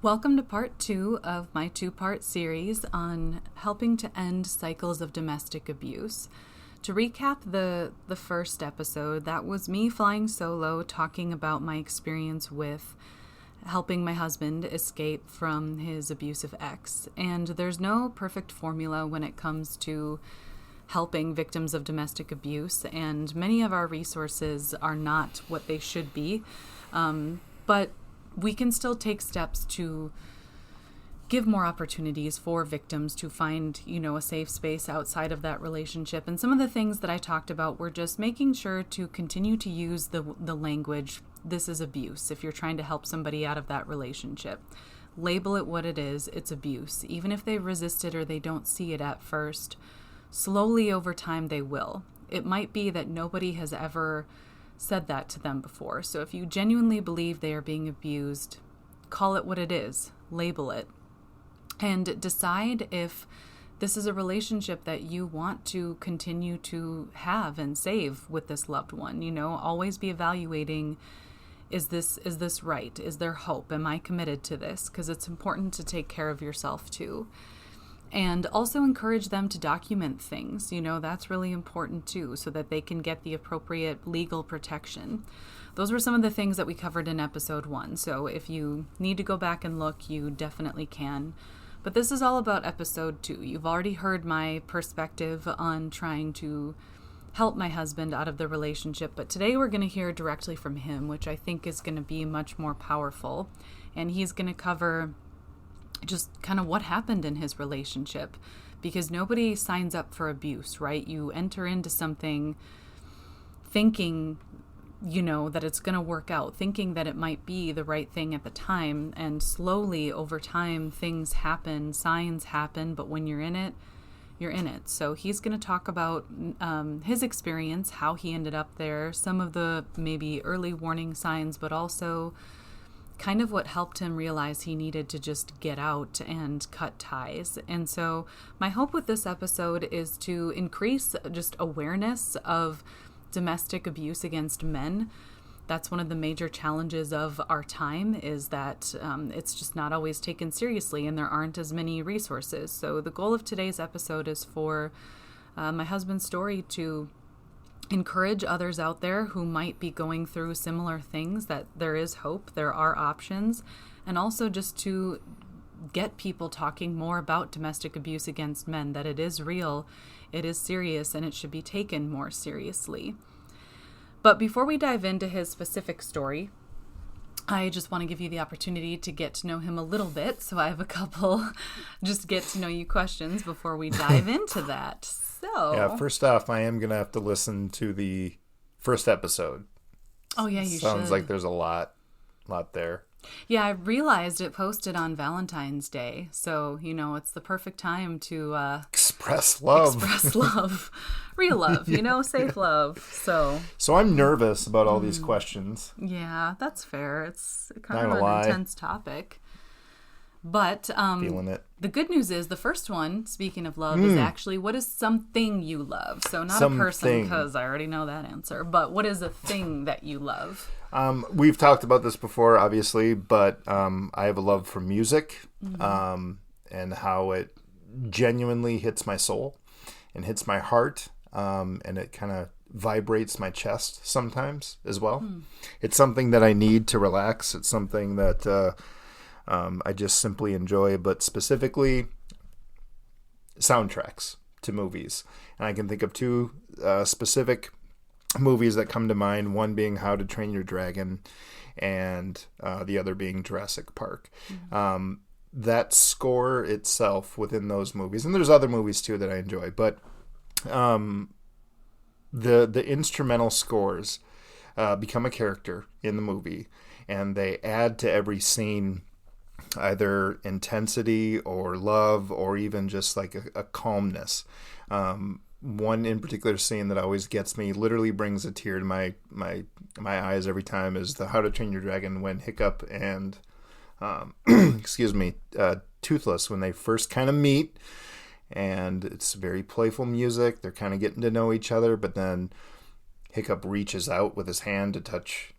Welcome to part 2 of my 2-part series on helping to end cycles of domestic abuse. To recap the first episode, that was me flying solo talking about my experience with helping my husband escape from his abusive ex. And there's no perfect formula when it comes to helping victims of domestic abuse, and many of our resources are not what they should be. But we can still take steps to give more opportunities for victims to find, a safe space outside of that relationship. And some of the things that I talked about were just making sure to continue to use the language, this is abuse, if you're trying to help somebody out of that relationship. Label it what it is, it's abuse. Even if they resist it or they don't see it at first, slowly over time they will. It might be that nobody has ever said that to them before. So if you genuinely believe they are being abused, call it what it is, label it, and decide if this is a relationship that you want to continue to have and save with this loved one. Always be evaluating, is this right? Is there hope? Am I committed to this? Because it's important to take care of yourself too. And also encourage them to document things. That's really important too, so that they can get the appropriate legal protection. Those were some of the things that we covered in episode 1. So if you need to go back and look, you definitely can. But this is all about episode 2. You've already heard my perspective on trying to help my husband out of the relationship. But today we're going to hear directly from him, which I think is going to be much more powerful. And he's going to cover just kind of what happened in his relationship, because nobody signs up for abuse, right? You enter into something thinking, that it's going to work out, thinking that it might be the right thing at the time, and slowly over time things happen, signs happen, but when you're in it, you're in it. So he's going to talk about his experience, how he ended up there, some of the maybe early warning signs, but also kind of what helped him realize he needed to just get out and cut ties. And so my hope with this episode is to increase just awareness of domestic abuse against men. That's one of the major challenges of our time, is that it's just not always taken seriously and there aren't as many resources. So the goal of today's episode is for my husband's story to encourage others out there who might be going through similar things, that there is hope, there are options, and also just to get people talking more about domestic abuse against men, that it is real, it is serious, and it should be taken more seriously. But before we dive into his specific story, I just want to give you the opportunity to get to know him a little bit. So I have a couple just get to know you questions before we dive into that. Yeah, first off, I am going to have to listen to the first episode. Oh, yeah, you should. Sounds like there's a lot there. Yeah, I realized it posted on Valentine's Day. So, it's the perfect time to express love. Real love, safe love. So I'm nervous about all these questions. Yeah, that's fair. It's kind of an intense topic. But feeling it. The good news is the first one, speaking of love, is actually, what is something you love? So not a person, because I already know that answer, but what is a thing that you love? We've talked about this before, obviously, but I have a love for music, and how it genuinely hits my soul and hits my heart, and it kind of vibrates my chest sometimes as well. It's something that I need to relax. It's something that I just simply enjoy, but specifically soundtracks to movies. And I can think of two specific movies that come to mind, one being How to Train Your Dragon, and the other being Jurassic Park. That score itself within those movies, and there's other movies too that I enjoy, but the instrumental scores become a character in the movie, and they add to every scene either intensity or love, or even just like a calmness. One in particular scene that always gets me, literally brings a tear to my eyes every time, is the How to Train Your Dragon, when Hiccup and Toothless, when they first kind of meet, and it's very playful music. They're kind of getting to know each other, but then Hiccup reaches out with his hand to touch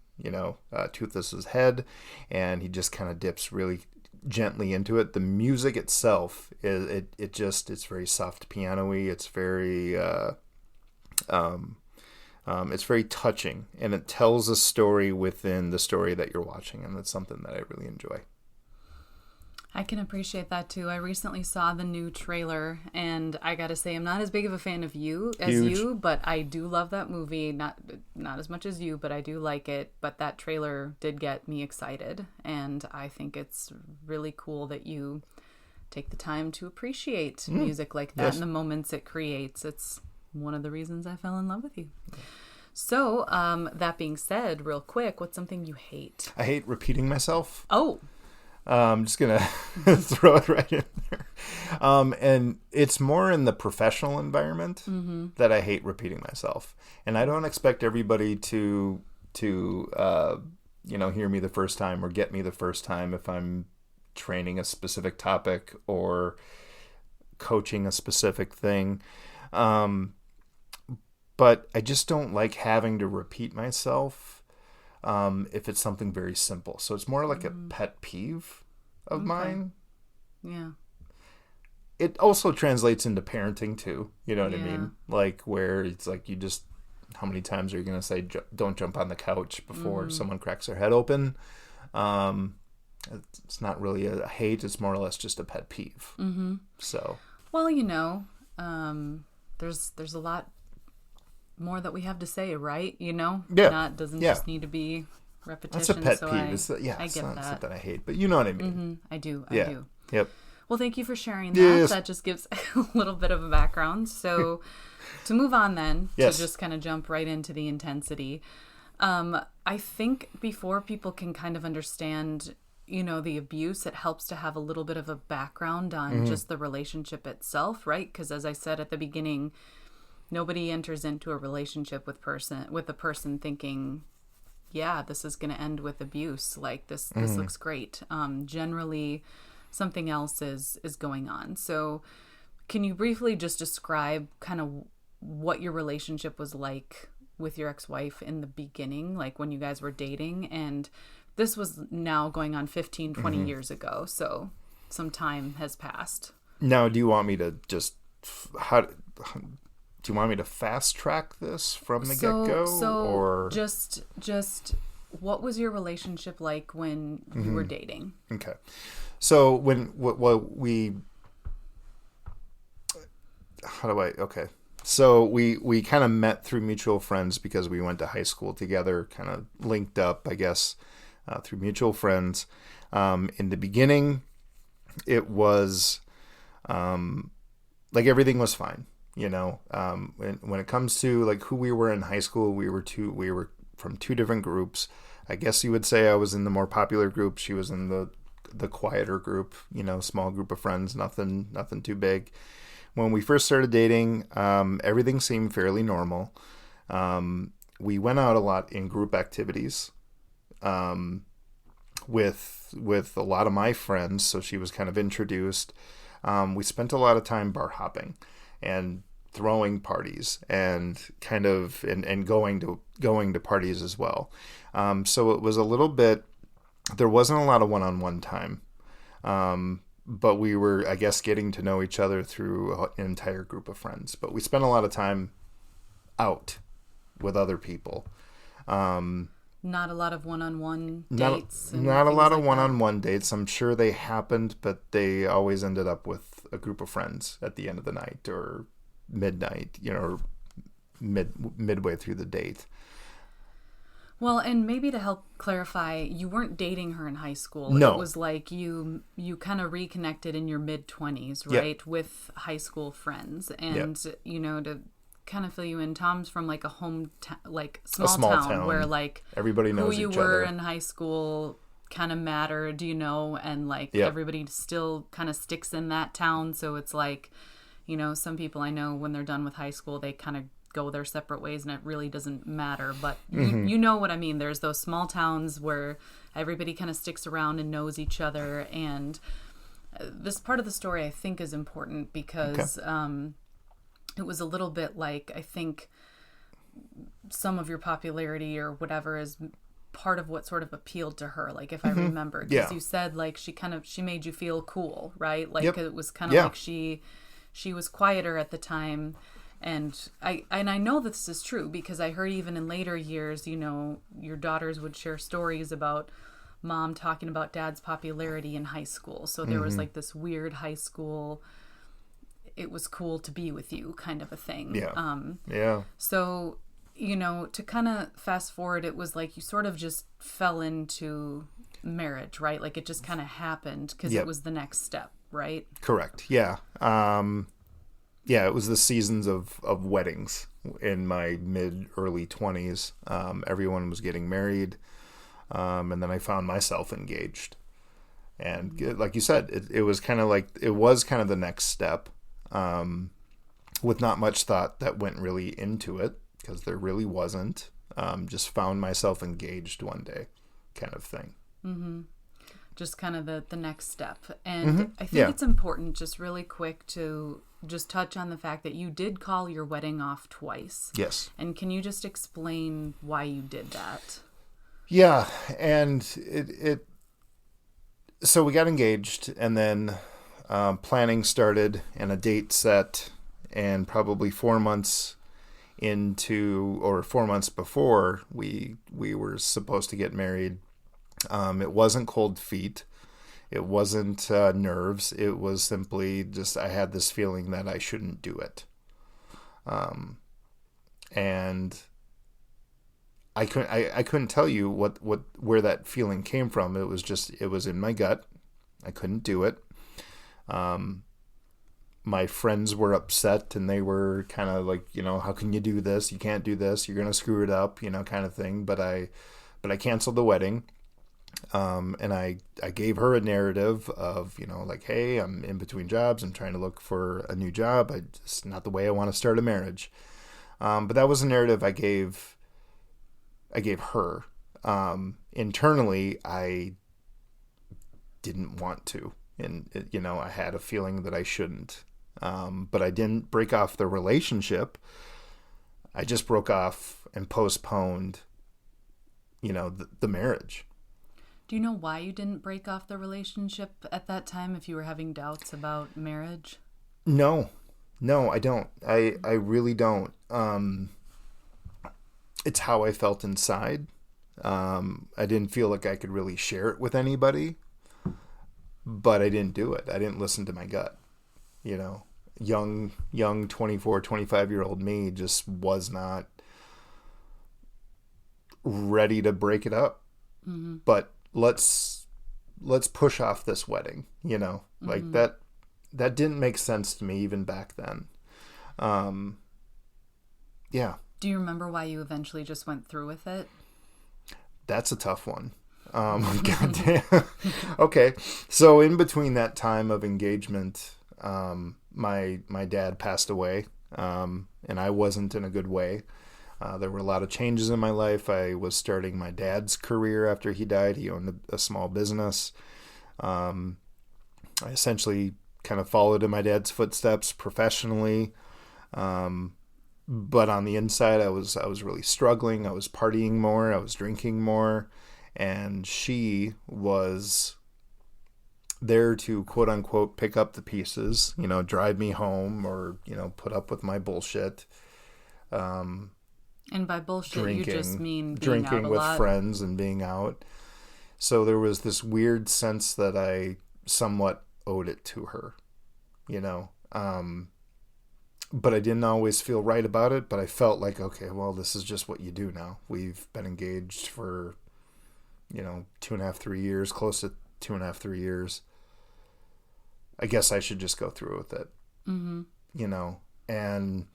Toothless's head, and he just kind of dips really gently into it. The music itself it's very soft piano-y. It's very it's very touching, and it tells a story within the story that you're watching, and that's something that I really enjoy. I can appreciate that too. I recently saw the new trailer, and I gotta say, I'm not as big of a fan of you, but I do love that movie. Not as much as you, but I do like it. But that trailer did get me excited, and I think it's really cool that you take the time to appreciate music like that and the moments it creates. It's one of the reasons I fell in love with you. So, that being said, real quick, what's something you hate? I hate repeating myself. Oh. I'm just going to throw it right in there. And it's more in the professional environment that I hate repeating myself. And I don't expect everybody to hear me the first time or get me the first time if I'm training a specific topic or coaching a specific thing. But I just don't like having to repeat myself if it's something very simple. So it's more like a pet peeve of mine. Yeah. It also translates into parenting too. You know what I mean? Like where it's like how many times are you going to say, don't jump on the couch before someone cracks their head open? It's not really a hate. It's more or less just a pet peeve. So. Well, there's a lot more that we have to say, right? Yeah. Doesn't just need to be repetition. That's a pet so peeve. I It's get not that. something I hate, but you know what I mean. I do. Yep. Well, thank you for sharing that. Yes. That just gives a little bit of a background. So to move on then, to just kind of jump right into the intensity. I think before people can kind of understand, the abuse, it helps to have a little bit of a background on just the relationship itself, right? Because as I said at the beginning, nobody enters into a relationship with a person thinking, yeah, this is going to end with abuse. Like this looks great. Generally, something else is going on. So can you briefly just describe kind of what your relationship was like with your ex-wife in the beginning, like when you guys were dating? And this was now going on 15, 20 years ago. So some time has passed. Now, do you want me to just... Do you want me to fast track this from the get-go? Or just what was your relationship like when you were dating? Okay. So So we kind of met through mutual friends because we went to high school together, kind of linked up, I guess, through mutual friends. In the beginning, it was like everything was fine. When it comes to like who we were in high school, we were from two different groups. I guess you would say I was in the more popular group. She was in the quieter group, small group of friends, nothing too big. When we first started dating, everything seemed fairly normal. We went out a lot in group activities with a lot of my friends, so she was kind of introduced. We spent a lot of time bar hopping and throwing parties and kind of and going to parties as well. So it was a little bit, there wasn't a lot of one-on-one time. But we were, I guess, getting to know each other through an entire group of friends. But we spent a lot of time out with other people. Not a lot of one-on-one dates. Not a lot of like one-on-one dates. I'm sure they happened, but they always ended up with a group of friends at the end of the night or midnight, or midway through the date. Well, and maybe to help clarify, you weren't dating her in high school. No. It was like you kind of reconnected in your mid-20s, right? Yep. With high school friends. And, to kind of fill you in, Tom's from like a small town where like everybody knows who you each were other. in high school kind of mattered, and like everybody still kind of sticks in that town. So it's like, some people I know when they're done with high school, they kind of go their separate ways and it really doesn't matter. But you know what I mean? There's those small towns where everybody kind of sticks around and knows each other. And this part of the story I think is important because it was a little bit like, I think some of your popularity or whatever is part of what sort of appealed to her, like if I remember, because you said like she made you feel cool, right? Like it was kind of like she was quieter at the time. And I know this is true because I heard even in later years, you know, your daughters would share stories about mom talking about dad's popularity in high school. So there was like this weird high school, it was cool to be with you kind of a thing. Yeah. So, you know, to kind of fast forward, it was like you sort of just fell into marriage, right? Like it just kind of happened because it was the next step, right? Correct. Yeah. Yeah, it was the seasons of weddings in my early 20s. Everyone was getting married. And then I found myself engaged. And like you said, it was kind of the next step, with not much thought that went really into it, because there really wasn't. Just found myself engaged one day kind of thing. Mm-hmm. Just kind of the next step. And I think it's important, just really quick, to just touch on the fact that you did call your wedding off twice. Yes. And can you just explain why you did that? Yeah, and so we got engaged, and then planning started and a date set, and probably 4 months into, or 4 months before we were supposed to get married, it wasn't cold feet. It wasn't nerves. It was simply just I had this feeling that I shouldn't do it. And I couldn't tell you where that feeling came from. It was in my gut. I couldn't do it. My friends were upset, and they were kind of like, you know, how can you do this? You can't do this. You're going to screw it up, you know, kind of thing. But I canceled the wedding. And I gave her a narrative of, you know, like, hey, I'm in between jobs. I'm trying to look for a new job. It's not the way I want to start a marriage. But that was a narrative I gave her. Internally, I didn't want to. And, you know, I had a feeling that I shouldn't. But I didn't break off the relationship. I just broke off and postponed, you know, the marriage. Do you know why you didn't break off the relationship at that time, if you were having doubts about marriage? No, I don't. I really don't. It's how I felt inside. I didn't feel like I could really share it with anybody, but I didn't do it. I didn't listen to my gut. You know, young 24, 25-year-old me just was not ready to break it up. Mm-hmm. But let's push off this wedding, you know, like that didn't make sense to me even back then. Yeah. Do you remember why you eventually just went through with it? That's a tough one. Goddamn. Okay. So in between that time of engagement, my dad passed away, and I wasn't in a good way. There were a lot of changes in my life. I was starting my dad's career after he died. He owned a small business. I essentially kind of followed in my dad's footsteps professionally. But on the inside, I was really struggling. I was partying more. I was drinking more. And she was there to, quote unquote, pick up the pieces, you know, drive me home, or, you know, put up with my bullshit. And by bullshit, you just mean being drinking out a with lot. friends and being out. So there was this weird sense that I somewhat owed it to her, you know. But I didn't always feel right about it. But I felt like, okay, well, this is just what you do now. We've been engaged for, you know, 2.5, 3 years, close to 2.5, 3 years. I guess I should just go through with it, you know, and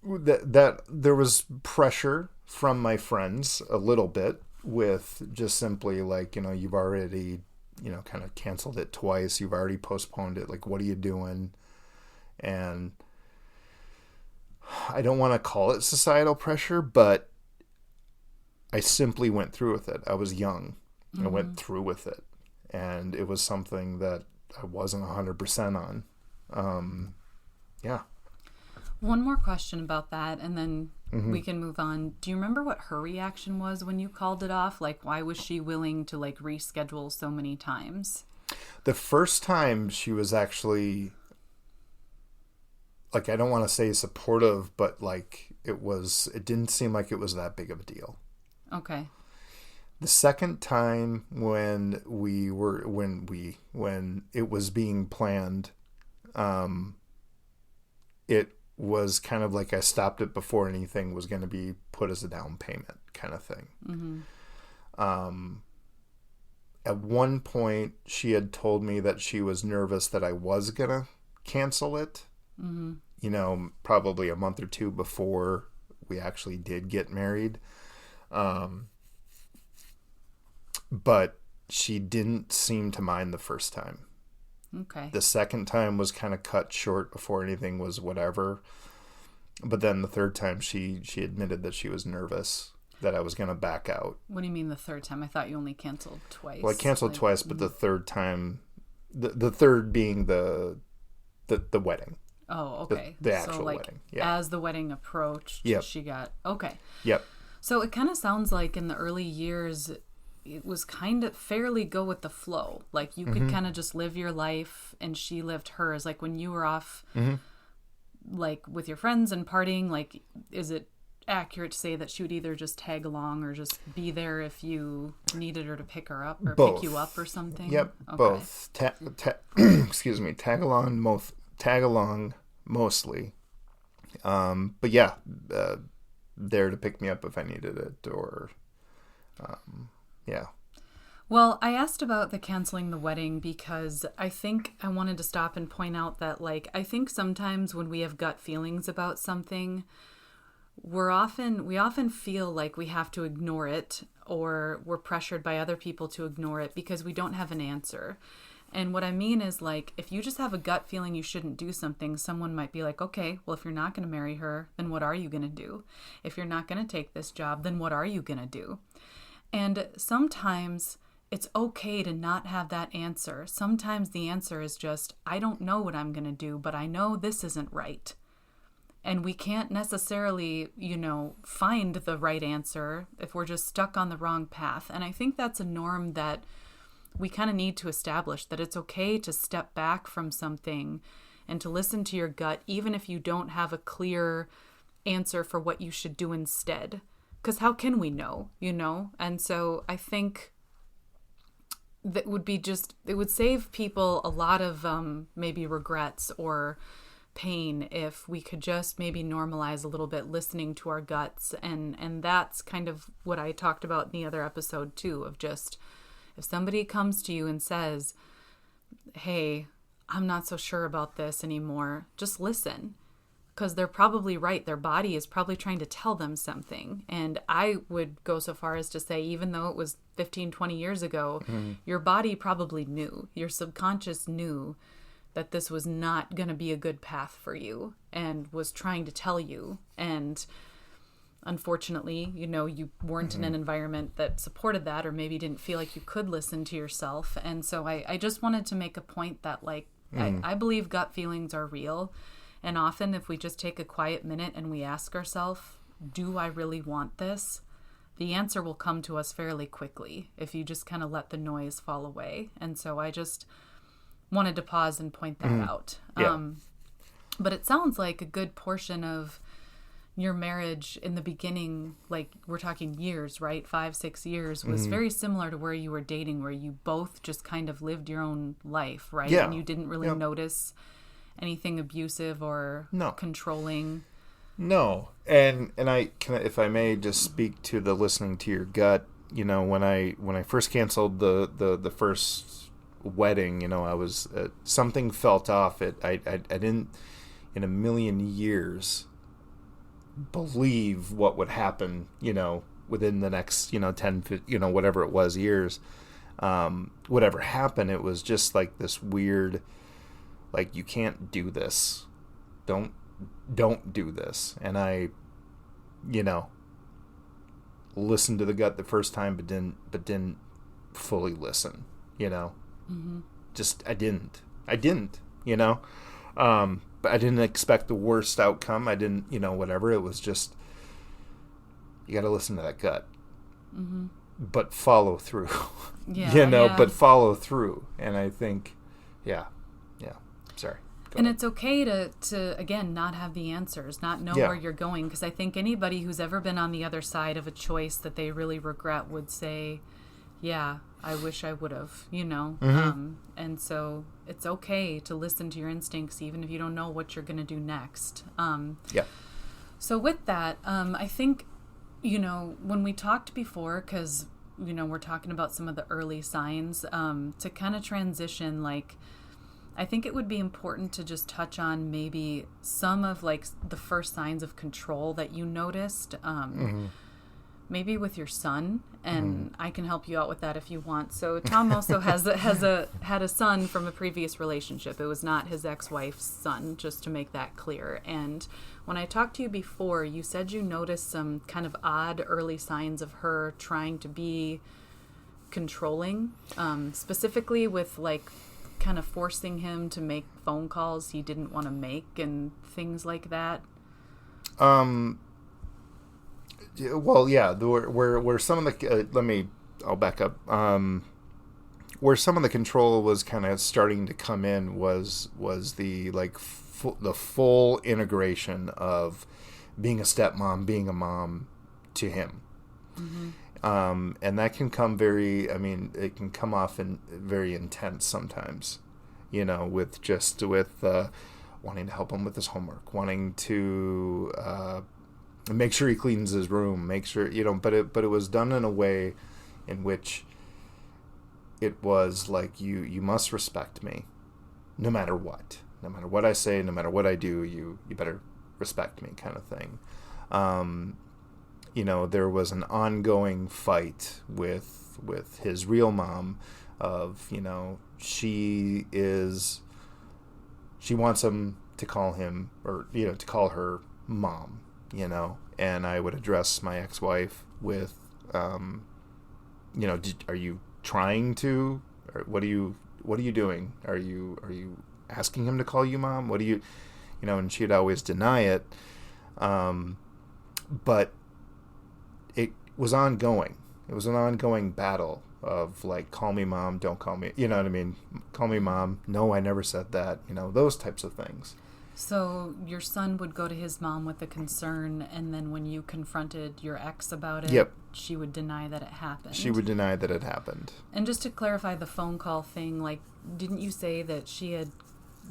that there was pressure from my friends a little bit, with just simply like, you know, you've already, you know, kind of canceled it twice. You've already postponed it. Like, what are you doing? And I don't want to call it societal pressure, but I simply went through with it. I was young. I went through with it. And it was something that I wasn't 100% on. Yeah. One more question about that, and then we can move on. Do you remember what her reaction was when you called it off? Like, why was she willing to, like, reschedule so many times? The first time she was actually, like, I don't want to say supportive, but, like, it didn't seem like it was that big of a deal. Okay. The second time when it was being planned, it was kind of like I stopped it before anything was going to be put as a down payment kind of thing. Mm-hmm. At one point, she had told me that she was nervous that I was going to cancel it, probably a month or two before we actually did get married. But she didn't seem to mind the first time. Okay. The second time was kind of cut short before anything was whatever. But then the third time she admitted that she was nervous that I was going to back out. What do you mean the third time? I thought you only canceled twice. Well, I canceled twice, but the third time, the third being the wedding. Oh, okay. The actual wedding. Yeah. As the wedding approached, she got... Okay. Yep. So it kind of sounds like in the early years, it was kind of fairly go with the flow. Like, you could kind of just live your life, and she lived hers. Like, when you were off, like, with your friends and partying, like, is it accurate to say that she would either just tag along or just be there if you needed her to pick her up or both. pick you up or something? Yep, okay. Both. Excuse me, tag along mostly. But yeah, there to pick me up if I needed it, or yeah. Well, I asked about the canceling the wedding because I think I wanted to stop and point out that, like, I think sometimes when we have gut feelings about something, we often feel like we have to ignore it, or we're pressured by other people to ignore it because we don't have an answer. And what I mean is, like, if you just have a gut feeling you shouldn't do something, someone might be like, okay, well, if you're not going to marry her, then what are you going to do? If you're not going to take this job, then what are you going to do? And sometimes it's okay to not have that answer. Sometimes the answer is just, I don't know what I'm going to do, but I know this isn't right. And we can't necessarily, find the right answer if we're just stuck on the wrong path. And I think that's a norm that we kind of need to establish, that it's okay to step back from something and to listen to your gut, even if you don't have a clear answer for what you should do instead. Because how can we know, And so I think that it would save people a lot of maybe regrets or pain if we could just maybe normalize a little bit listening to our guts. And that's kind of what I talked about in the other episode too, of just, if somebody comes to you and says, hey, I'm not so sure about this anymore, just listen. Because they're probably right. Their body is probably trying to tell them something. And I would go so far as to say, even though it was 15, 20 years ago, your body probably knew. Your subconscious knew that this was not going to be a good path for you and was trying to tell you. And unfortunately, you weren't in an environment that supported that, or maybe didn't feel like you could listen to yourself. And so I just wanted to make a point that, like, I believe gut feelings are real. And often if we just take a quiet minute and we ask ourselves, do I really want this? The answer will come to us fairly quickly if you just kind of let the noise fall away. And so I just wanted to pause and point that out. Yeah. But it sounds like a good portion of your marriage in the beginning, like we're talking years, right? 5-6 years, was very similar to where you were dating, where you both just kind of lived your own life, right? Yeah. And you didn't really notice anything abusive or controlling. No. And I can, if I may just speak to the listening to your gut, when I first canceled the first wedding, I was something felt off. I didn't in a million years believe what would happen, within the next, 10, whatever it was, years. Whatever happened, it was just like this weird, like, you can't do this. Don't do this. And I, listened to the gut the first time, but didn't fully listen, Just, I didn't, I didn't expect the worst outcome. I didn't, whatever. It was just, you got to listen to that gut. Mm-hmm. But follow through. Yeah. But follow through. And I think, yeah. Sorry. And it's okay to again, not have the answers, not know where you're going. Because I think anybody who's ever been on the other side of a choice that they really regret would say, yeah, I wish I would have, Mm-hmm. And so it's okay to listen to your instincts, even if you don't know what you're going to do next. So with that, I think, when we talked before, because, we're talking about some of the early signs, to kind of transition, like, I think it would be important to just touch on maybe some of like the first signs of control that you noticed, maybe with your son, and I can help you out with that if you want. So Tom also had a son from a previous relationship. It was not his ex-wife's son, just to make that clear. And when I talked to you before, you said you noticed some kind of odd early signs of her trying to be controlling, specifically with like kind of forcing him to make phone calls he didn't want to make and things like that. Well, yeah, where some of the I'll back up. Where some of the control was kind of starting to come in was the like the full integration of being a stepmom, being a mom to him. Mm-hmm. And that can come it can come off in very intense sometimes, with wanting to help him with his homework, wanting to make sure he cleans his room, make sure, but it was done in a way in which it was like, you must respect me no matter what I say, no matter what I do, you better respect me, kind of thing. There was an ongoing fight with his real mom of, she wants him to call him, or, to call her mom, and I would address my ex-wife with, are you trying to, or what are you doing? Are you asking him to call you mom? What do you, and she'd always deny it. But it was ongoing. It was an ongoing battle of like, call me mom, don't call me, you know what I mean? Call me mom. No, I never said that. Those types of things. So your son would go to his mom with a concern, and then when you confronted your ex about it, yep, she would deny that it happened. She would deny that it happened. And just to clarify the phone call thing, like, didn't you say that she had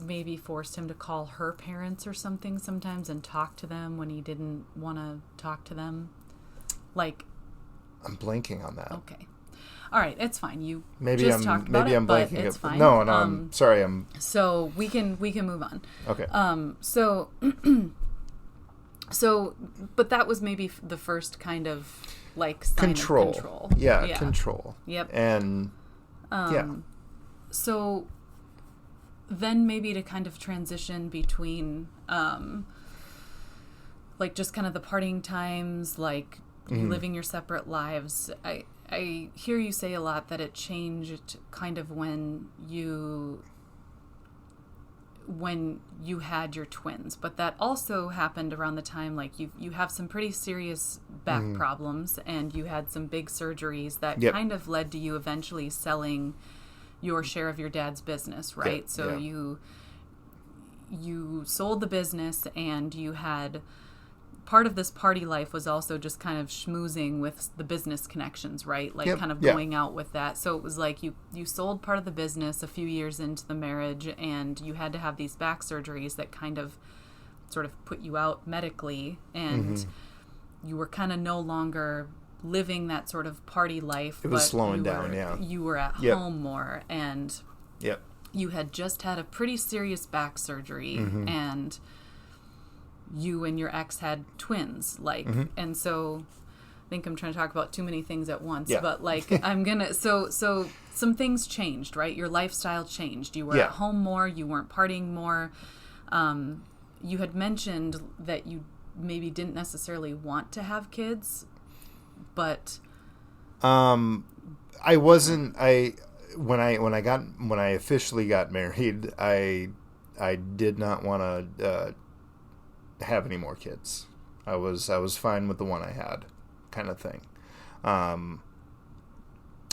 maybe forced him to call her parents or something sometimes and talk to them when he didn't want to talk to them? Like, I'm blanking on that. Okay. All right, it's fine. You maybe just talked about it, but it's fine. No, I'm sorry. So we can move on. Okay. So, but that was maybe the first kind of like sign control. Of control. Yeah, control. Yep. And so then maybe to kind of transition between like just kind of the partying times, like living your separate lives. I hear you say a lot that it changed kind of when you had your twins, but that also happened around the time like you have some pretty serious back problems, and you had some big surgeries that kind of led to you eventually selling your share of your dad's business, right? So you sold the business, and you had part of this party life was also just kind of schmoozing with the business connections, right? Like kind of going out with that. So it was like you sold part of the business a few years into the marriage, and you had to have these back surgeries that kind of sort of put you out medically, and you were kind of no longer living that sort of party life. It was slowing down, You were at home more, and you had just had a pretty serious back surgery, and you and your ex had twins, like, and so I think I'm trying to talk about too many things at once, but like so some things changed, right? Your lifestyle changed. You were at home more, you weren't partying more. You had mentioned that you maybe didn't necessarily want to have kids, but I wasn't. When I officially got married, I I did not want to have any more kids. I was fine with the one I had, kind of thing. And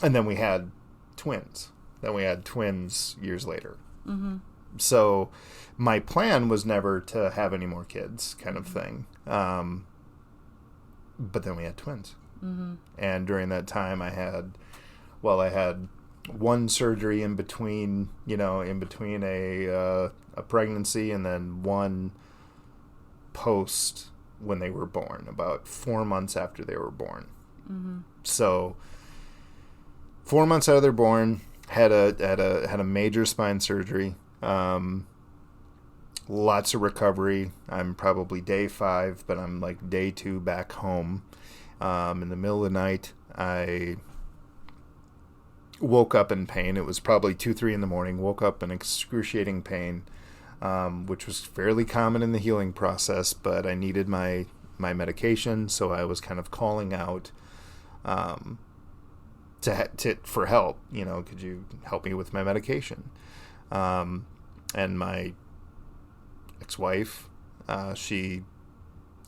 then we had twins. Years later. Mm-hmm. So my plan was never to have any more kids, kind of thing. But then we had twins. Mm-hmm. And during that time I had one surgery in between a pregnancy, and then one post when they were born, about 4 months after they were born. Mm-hmm. So 4 months after they're born, had a major spine surgery. Lots of recovery. I'm probably day 5, but I'm like day 2 back home. In the middle of the night, I woke up in pain. It was probably 2-3 in the morning. Woke up in excruciating pain, which was fairly common in the healing process, but I needed my medication, so I was kind of calling out for help. Could you help me with my medication? And my ex-wife, she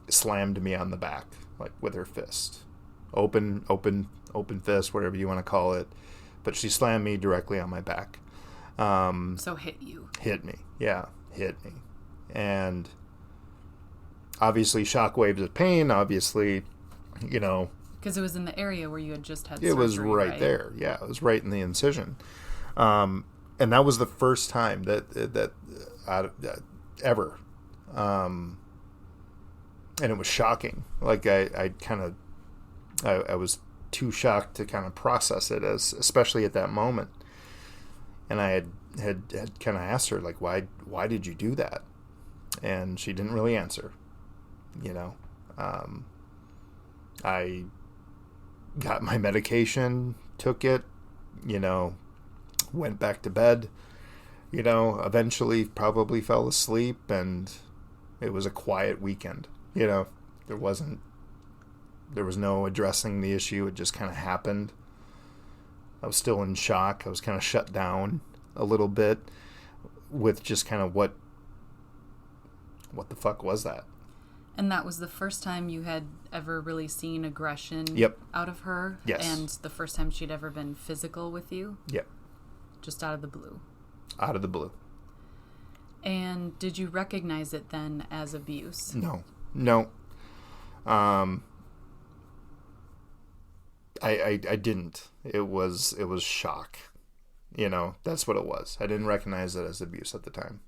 slammed me on the back, like with her fist, open fist, whatever you want to call it, but she slammed me directly on my back. So hit you. Hit me, and obviously shockwaves of pain. Obviously, because it was in the area where you had just had surgery. It was right there. Yeah, it was right in the incision. And that was the first time that ever. And it was shocking. Like I was too shocked to kind of process it, especially at that moment. And I had kind of asked her, like, why did you do that? And she didn't really answer. I got my medication, took it, went back to bed, eventually probably fell asleep, and it was a quiet weekend. There was no addressing the issue. It just kind of happened. I was still in shock. I was kind of shut down a little bit with just kind of what the fuck was that? And that was the first time you had ever really seen aggression out of her? Yes. And the first time she'd ever been physical with you? Yep. Just out of the blue? Out of the blue. And did you recognize it then as abuse? No. I didn't. It was shock. That's what it was. I didn't recognize it as abuse at the time.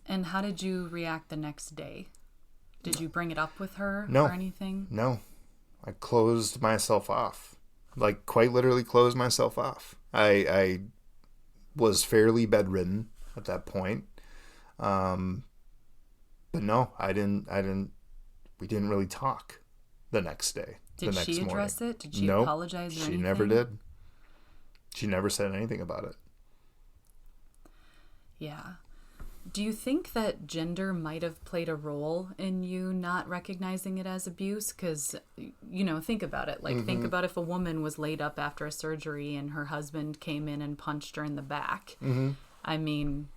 And how did you react the next day? Did you bring it up with her or anything? No. I closed myself off. Like, quite literally closed myself off. I was fairly bedridden at that point. But no, I didn't. We didn't really talk the next day. Did she address it? Did she apologize or anything? She never did. She never said anything about it. Yeah. Do you think that gender might have played a role in you not recognizing it as abuse? Because, think about it. Like, think about if a woman was laid up after a surgery and her husband came in and punched her in the back. Mm-hmm. I mean,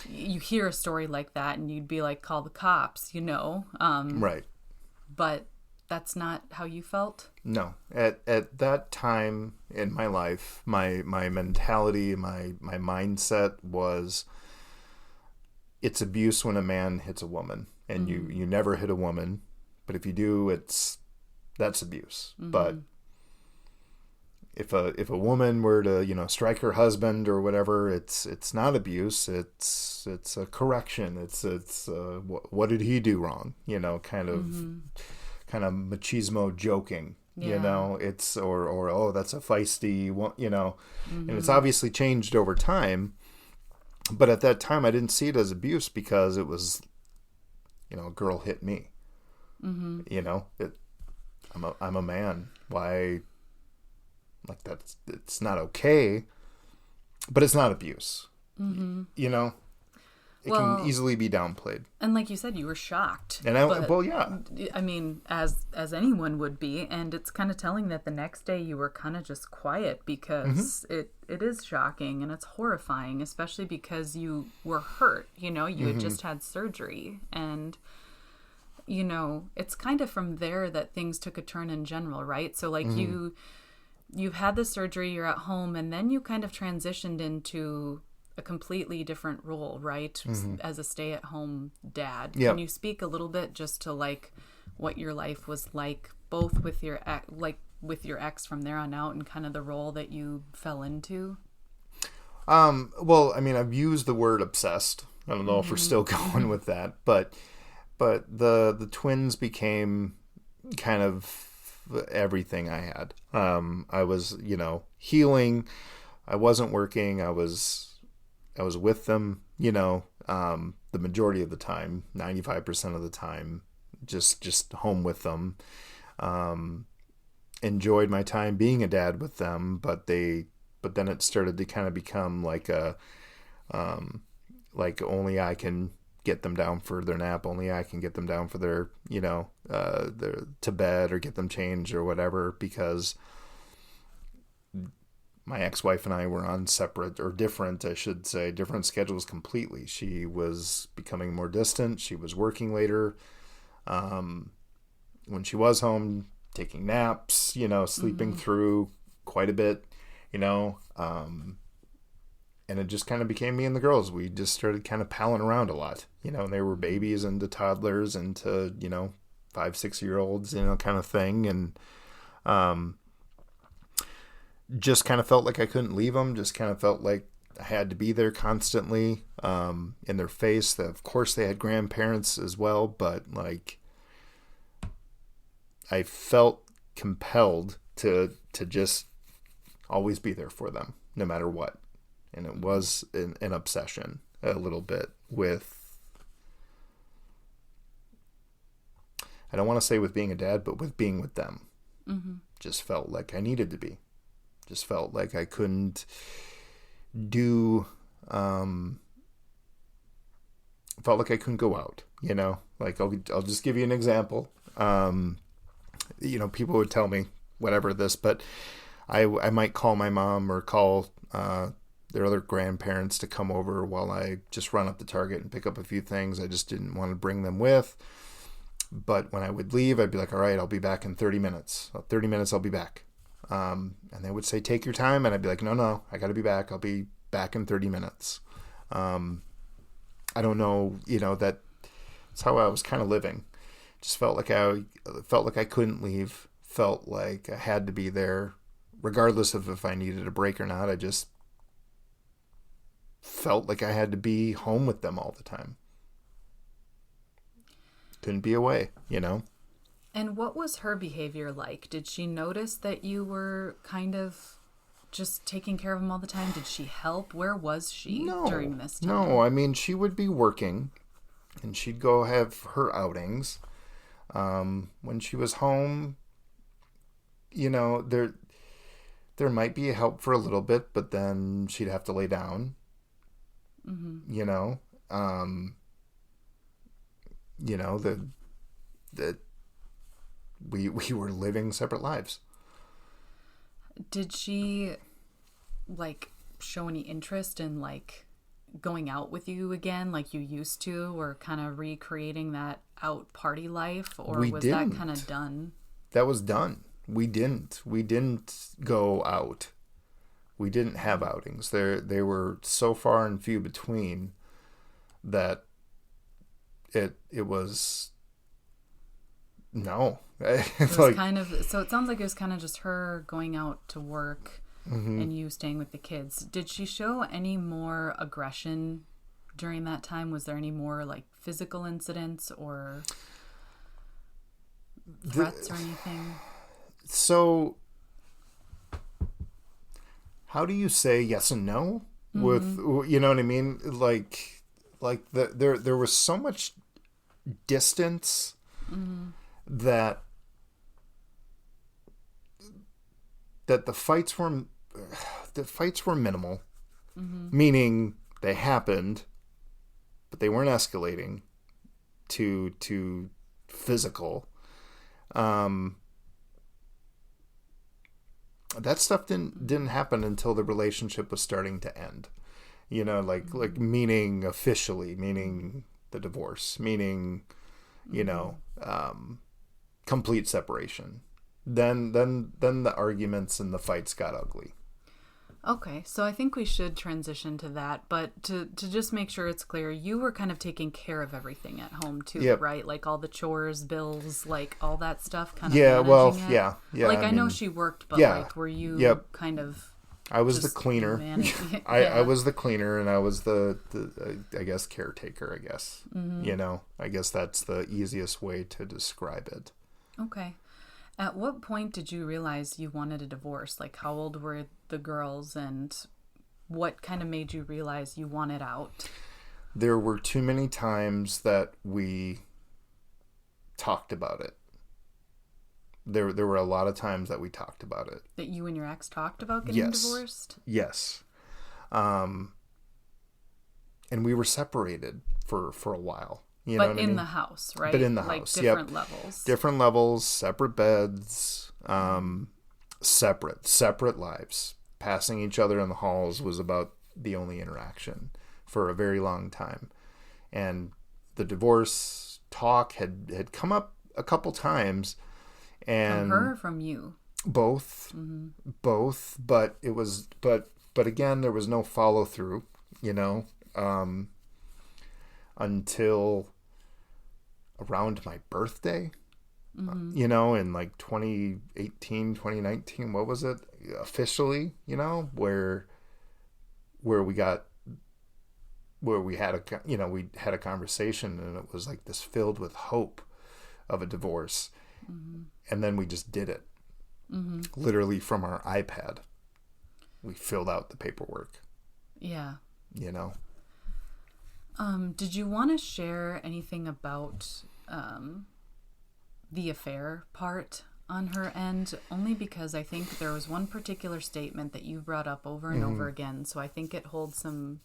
you hear a story like that and you'd be like, call the cops, Right. But that's not how you felt? No. At that time in my life, my mentality, my mindset was, it's abuse when a man hits a woman, and you never hit a woman, but if you do, that's abuse. Mm-hmm. But if a woman were to strike her husband or whatever, it's not abuse. It's a correction. It's what did he do wrong? Kind of machismo joking. Yeah. It's or oh, that's a feisty one. And it's obviously changed over time. But at that time, I didn't see it as abuse because it was, a girl hit me. Mm-hmm. I'm a man. Why? Like, it's not okay, but it's not abuse. Mm-hmm. it can easily be downplayed. And like you said, you were shocked. And yeah. I mean, as anyone would be, and it's kind of telling that the next day you were kind of just quiet because it is shocking and it's horrifying, especially because you were hurt. You know, you had just had surgery, and you know, it's kind of from there that things took a turn in general, right? So like you've had the surgery, you're at home, and then you kind of transitioned into a completely different role, right? As a stay-at-home dad. Yep. Can you speak a little bit just to like what your life was like, both with your ex from there on out, and kind of the role that you fell into? Well, I mean, I've used the word obsessed. I don't know if we're still going with that, but the twins became kind of everything I had. I was, you know, healing. I wasn't working. I was with them, you know, the majority of the time, 95% of the time, just home with them. Enjoyed my time being a dad with them, but then it started to kind of become like like only I can get them down for their nap. Only I can get them down for their, you know, their to bed, or get them changed or whatever, because my ex-wife and I were on separate, or different, I should say, different schedules completely. She was becoming more distant. She was working later. When she was home, taking naps, you know, sleeping through quite a bit, you know, and it just kind of became me and the girls. We just started kind of palling around a lot, you know, and they were babies into toddlers into, you know, 5-6-year-olds, you know, kind of thing. And, just kind of felt like I couldn't leave them. Just kind of felt like I had to be there constantly, in their face. Of course they had grandparents as well, but like I felt compelled to just always be there for them no matter what. And it was an obsession a little bit with, I don't want to say with being a dad, but with being with them. Just felt like I needed to be. Just felt like I couldn't do, felt like I couldn't go out, you know, like I'll just give you an example. You know, people would tell me whatever this, but I might call my mom or call, their other grandparents to come over while I just run up to Target and pick up a few things. I just didn't want to bring them with. But when I would leave, I'd be like, all right, I'll be back in 30 minutes. 30 minutes, I'll be back. And they would say, take your time. And I'd be like, no, I got to be back. I'll be back in 30 minutes. I don't know, you know, that's how I was kind of living. Just felt like I couldn't leave. Felt like I had to be there regardless of if I needed a break or not. I just felt like I had to be home with them all the time. Couldn't be away, you know? And what was her behavior like? Did she notice that you were kind of just taking care of him all the time? Did she help? Where was she during this time? No, I mean, she would be working and she'd go have her outings. When she was home, you know, there might be a help for a little bit, but then she'd have to lay down. You know, that we were living separate lives. Did she like show any interest in like going out with you again like you used to, or kind of recreating that out party life, or was that kind of done? That was done. We didn't go out. We didn't have outings. They were so far and few between that it was no. It was like, kind of, so it sounds like it was kind of just her going out to work and you staying with the kids. Did she show any more aggression during that time? Was there any more like physical incidents or threats or anything? So how do you say yes and no with, you know what I mean? Like there was so much distance that the fights were minimal, meaning they happened, but they weren't escalating to physical. That stuff didn't happen until the relationship was starting to end. Like meaning officially, meaning the divorce, meaning, complete separation. Then the arguments and the fights got ugly. Okay, so I think we should transition to that, but to just make sure it's clear, you were kind of taking care of everything at home too, Yep. right? Like all the chores, bills, like all that stuff, kind of Yeah, well, managing it? yeah. Like I know she worked, but yeah, like were you yep. kind of I was the just cleaner. managing? I was the cleaner, and I was the I guess caretaker. I guess I guess that's the easiest way to describe it. Okay. At what point did you realize you wanted a divorce? Like how old were the girls, and what kind of made you realize you wanted out? There were too many times that we talked about it. There were a lot of times that we talked about it. That you and your ex talked about getting divorced? Yes. And we were separated for a while. You know what I mean? The house, right? But in the like house, different levels. Different levels, separate beds, separate lives. Passing each other in the halls was about the only interaction for a very long time. And the divorce talk had come up a couple times. And from her or from you? Both. Mm-hmm. Both. But it was, but again, there was no follow through, until around my birthday, in like 2018, 2019, what was it? Officially, where we had a conversation, and it was like this filled with hope of a divorce. Mm-hmm. And then we just did it. Mm-hmm. Literally from our iPad. We filled out the paperwork. Yeah. Did you want to share anything about the affair part on her end? Only because I think there was one particular statement that you brought up over and over again, so I think it holds some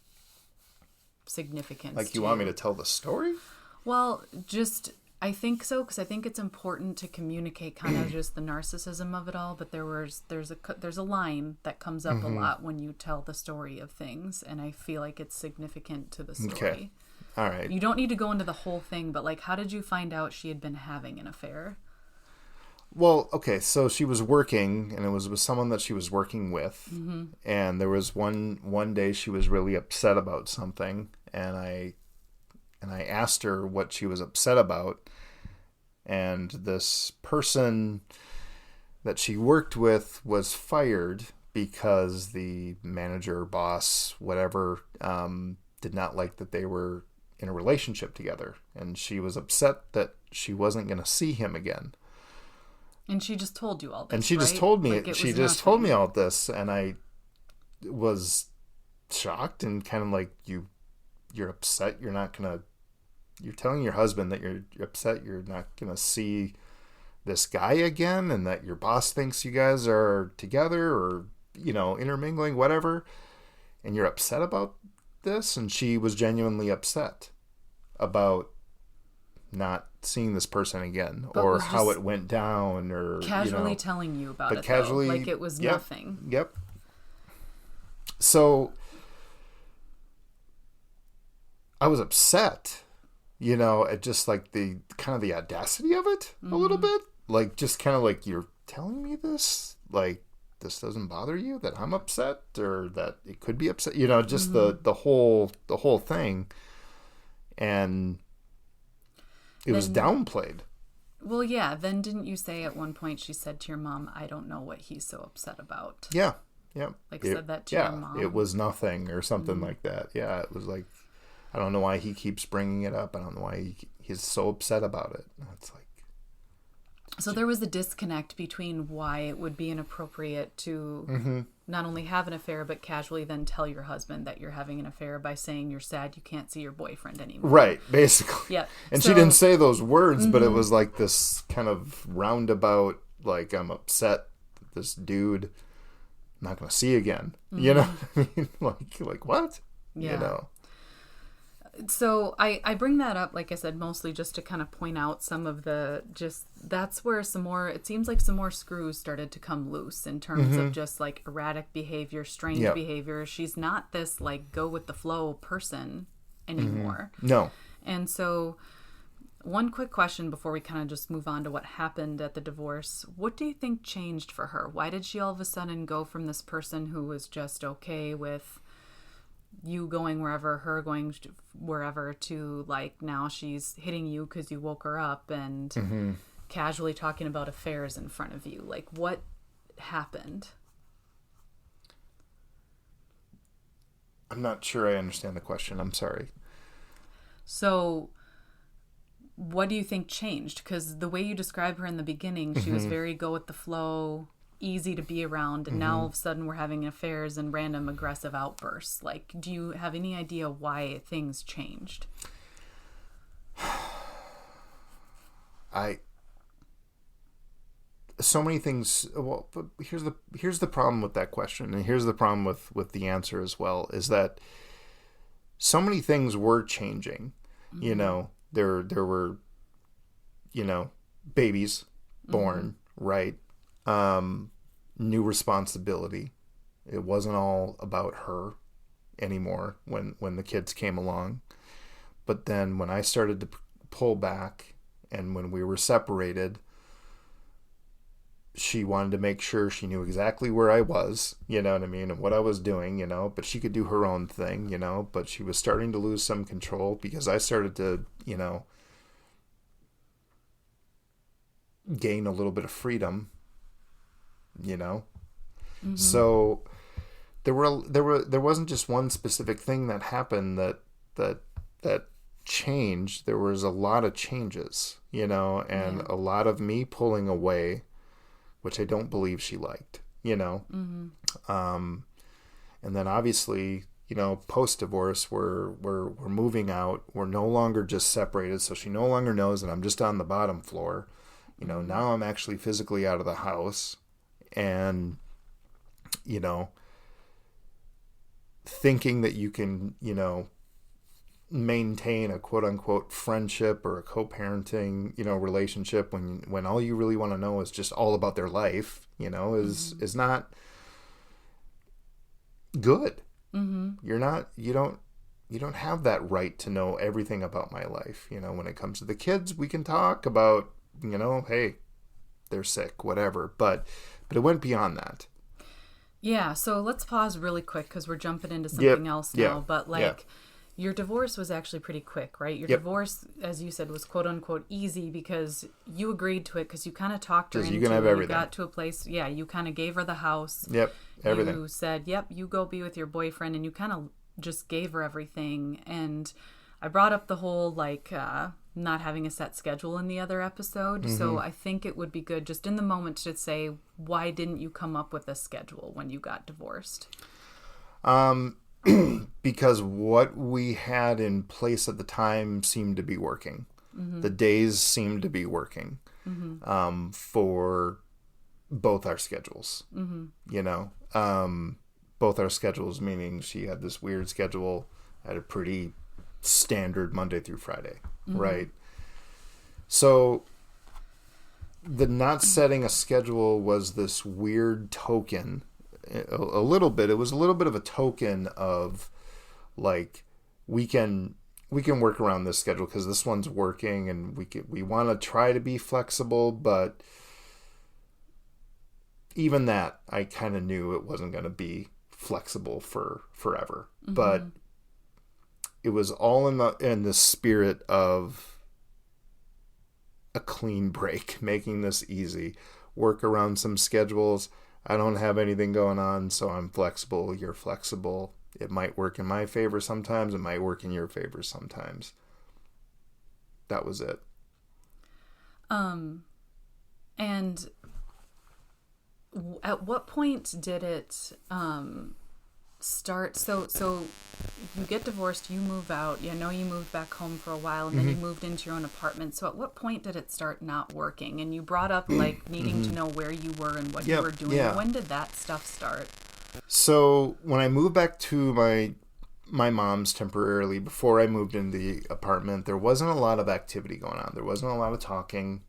significance. Like, you want me to tell the story? Well, I think so, because I think it's important to communicate kind of just the narcissism of it all. But there's a line that comes up a lot when you tell the story of things, and I feel like it's significant to the story. Okay, all right. You don't need to go into the whole thing, but like, how did you find out she had been having an affair? Well, okay, so she was working, and it was with someone that she was working with, and there was one day she was really upset about something, and I asked her what she was upset about, and this person that she worked with was fired because the manager, boss, whatever, did not like that they were in a relationship together, and she was upset that she wasn't going to see him again. And she just told you all this, And she just right? told me, Like she just told me all this, and I was shocked and kind of like, you're upset, you're telling your husband that you're upset you're not going to see this guy again, and that your boss thinks you guys are together or, intermingling, whatever, and you're upset about this? And she was genuinely upset about not seeing this person again, but or how it went down, or casually telling you about it, casually, though. Like it was nothing. Yep. So I was upset, at just like the kind of the audacity of it a little bit. Like, just kind of like, you're telling me this? Like, this doesn't bother you that I'm upset, or that it could be upset? Just the whole thing. And it was downplayed. Well, yeah. Then didn't you say at one point she said to your mom, "I don't know what he's so upset about"? Yeah. Yeah. Said that to your mom? It was nothing, or something like that. Yeah. It was like, I don't know why he keeps bringing it up. I don't know why he's so upset about it. It's like. So there was a disconnect between why it would be inappropriate to not only have an affair, but casually then tell your husband that you're having an affair by saying you're sad you can't see your boyfriend anymore. Right, basically. Yeah. And she didn't say those words, but it was like this kind of roundabout, like, I'm upset that this dude I'm not going to see again. You know what I mean? Like what? Yeah. So I bring that up, like I said, mostly just to kind of point out some of that's where it seems like some more screws started to come loose in terms of just like erratic behavior, strange behavior. She's not this like go with the flow person anymore. No. And so one quick question before we kind of just move on to what happened at the divorce. What do you think changed for her? Why did she all of a sudden go from this person who was just okay with you going wherever, her going wherever, to like now she's hitting you because you woke her up and casually talking about affairs in front of you? Like, what happened? I'm not sure I understand the question. I'm sorry. So what do you think changed? Because the way you describe her in the beginning, she was very go with the flow, easy to be around, and now all of a sudden we're having affairs and random aggressive outbursts. Like, do you have any idea why things changed? So many things. Well, but here's the problem with that question, and here's the problem with the answer as well, is that so many things were changing. You know, there were, you know, babies born, right? New responsibility. It wasn't all about her anymore when the kids came along. But then when I started to pull back and when we were separated, she wanted to make sure she knew exactly where I was, you know what I mean, and what I was doing, you know, but she could do her own thing, you know, but she was starting to lose some control because I started to, you know, gain a little bit of freedom, you know. So there wasn't just one specific thing that happened that changed. There was a lot of changes, you know, and a lot of me pulling away, which I don't believe she liked, you know. And then obviously, you know, post-divorce, we're moving out. We're no longer just separated, so she no longer knows that I'm just on the bottom floor. You know, now I'm actually physically out of the house and, you know, thinking that you can, you know, maintain a quote-unquote friendship or a co-parenting, you know, relationship when all you really want to know is just all about their life, you know, is not good. You don't have that right to know everything about my life. You know, when it comes to the kids, we can talk about, you know, hey, they're sick, whatever, but it went beyond that. Yeah, so let's pause really quick because we're jumping into something else now, but like your divorce was actually pretty quick, right? Your divorce, as you said, was quote unquote easy because you agreed to it because you kind of talked her into it. You can have everything. You got to a place, you kind of gave her the house. Everything. You said, you go be with your boyfriend, and you kind of just gave her everything. And I brought up the whole like not having a set schedule in the other episode, so I think it would be good just in the moment to say, why didn't you come up with a schedule when you got divorced? Because what we had in place at the time seemed to be working. The days seemed to be working for both our schedules. You know, both our schedules, meaning she had this weird schedule, had a pretty standard Monday through Friday, right? So the not setting a schedule was this weird token. A little bit. It was a little bit of a token of like we can work around this schedule because this one's working, and we want to try to be flexible, but even that I kind of knew it wasn't going to be flexible for forever. But it was all in the spirit of a clean break, making this easy, work around some schedules. I don't have anything going on, so I'm flexible. You're flexible. It might work in my favor sometimes. It might work in your favor sometimes. That was it. And at what point did it start? So you get divorced, you move out. You know, you moved back home for a while, and then you moved into your own apartment. So at what point did it start not working? And you brought up like needing to know where you were and what you were doing. When did that stuff start? So when I moved back to my mom's temporarily before I moved into the apartment. There wasn't a lot of activity going on. There wasn't a lot of talking,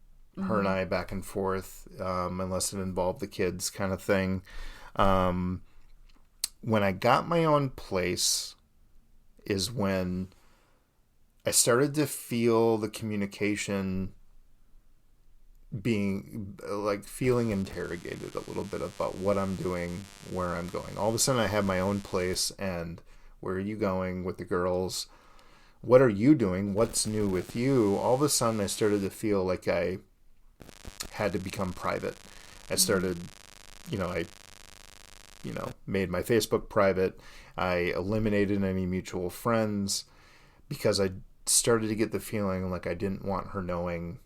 her and I back and forth, unless it involved the kids kind of thing. When I got my own place is when I started to feel the communication being like feeling interrogated a little bit about what I'm doing, where I'm going. All of a sudden I have my own place, and where are you going with the girls? What are you doing? What's new with you? All of a sudden I started to feel like I had to become private. I started, I made my Facebook private. I eliminated any mutual friends because I started to get the feeling like I didn't want her knowing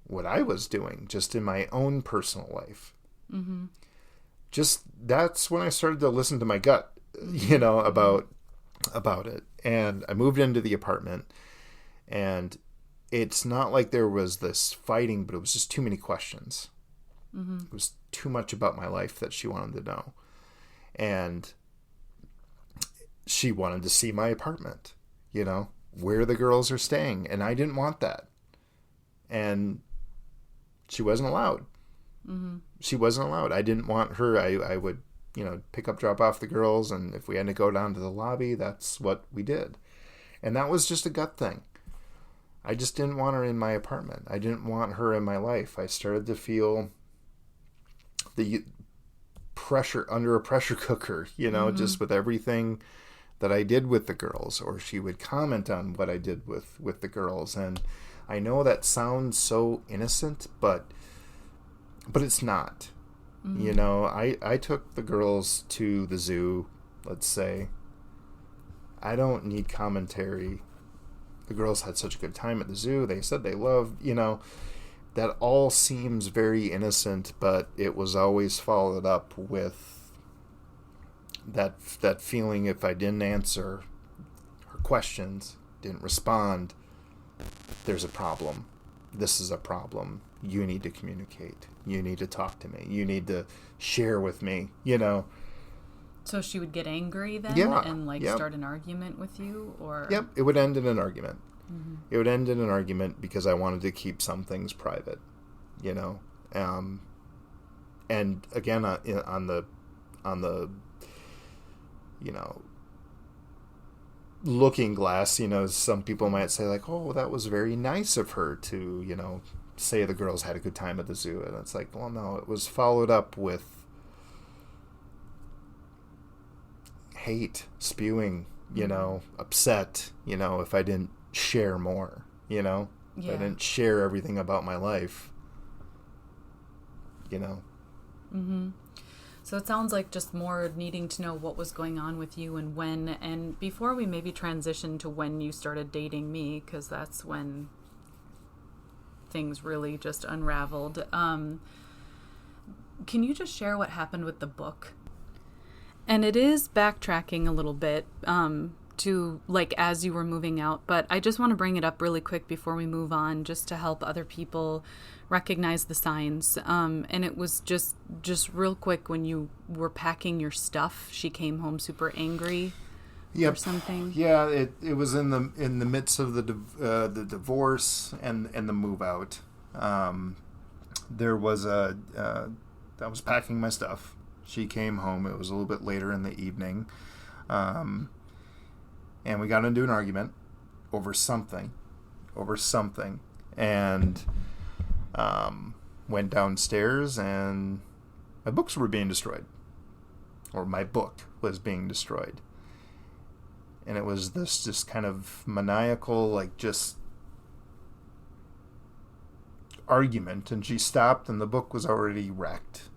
what I was doing just in my own personal life. Mm-hmm. Just that's when I started to listen to my gut, about it. And I moved into the apartment, and it's not like there was this fighting, but it was just too many questions. Mm-hmm. It was too much about my life that she wanted to know. And she wanted to see my apartment, where the girls are staying. And I didn't want that. And she wasn't allowed. Mm-hmm. She wasn't allowed. I didn't want her. I would, pick up, drop off the girls. And if we had to go down to the lobby, that's what we did. And that was just a gut thing. I just didn't want her in my apartment. I didn't want her in my life. I started to feel the pressure under a pressure cooker, just with everything that I did with the girls, or she would comment on what I did with the girls. And I know that sounds so innocent, but it's not. Mm-hmm. I took the girls to the zoo, let's say. I don't need commentary. The girls had such a good time at the zoo. They said they loved, that all seems very innocent, but it was always followed up with that feeling if I didn't answer her questions, didn't respond, there's a problem. This is a problem. You need to communicate. You need to talk to me. You need to share with me, So she would get angry then and start an argument with you? Or Yep, it would end in an argument. Mm-hmm. It would end in an argument because I wanted to keep some things private, and again on the looking glass, some people might say like, oh, that was very nice of her to, say the girls had a good time at the zoo. And it's like, well, no, it was followed up with hate, spewing, upset, if I didn't share more, if I didn't share everything about my life, Mm-hmm. So it sounds like just more needing to know what was going on with you and when. And before we maybe transition to when you started dating me, because that's when things really just unraveled. Can you just share what happened with the book? And it is backtracking a little bit to like as you were moving out, but I just want to bring it up really quick before we move on, just to help other people recognize the signs. And it was just real quick, when you were packing your stuff, she came home super angry. Or something. Yeah, it was in the midst of the divorce and the move out. There was I was packing my stuff. She came home. It was a little bit later in the evening, and we got into an argument over something, and went downstairs, and my books were being destroyed, or my book was being destroyed. And it was this just kind of maniacal, like, just argument. And she stopped, and the book was already wrecked,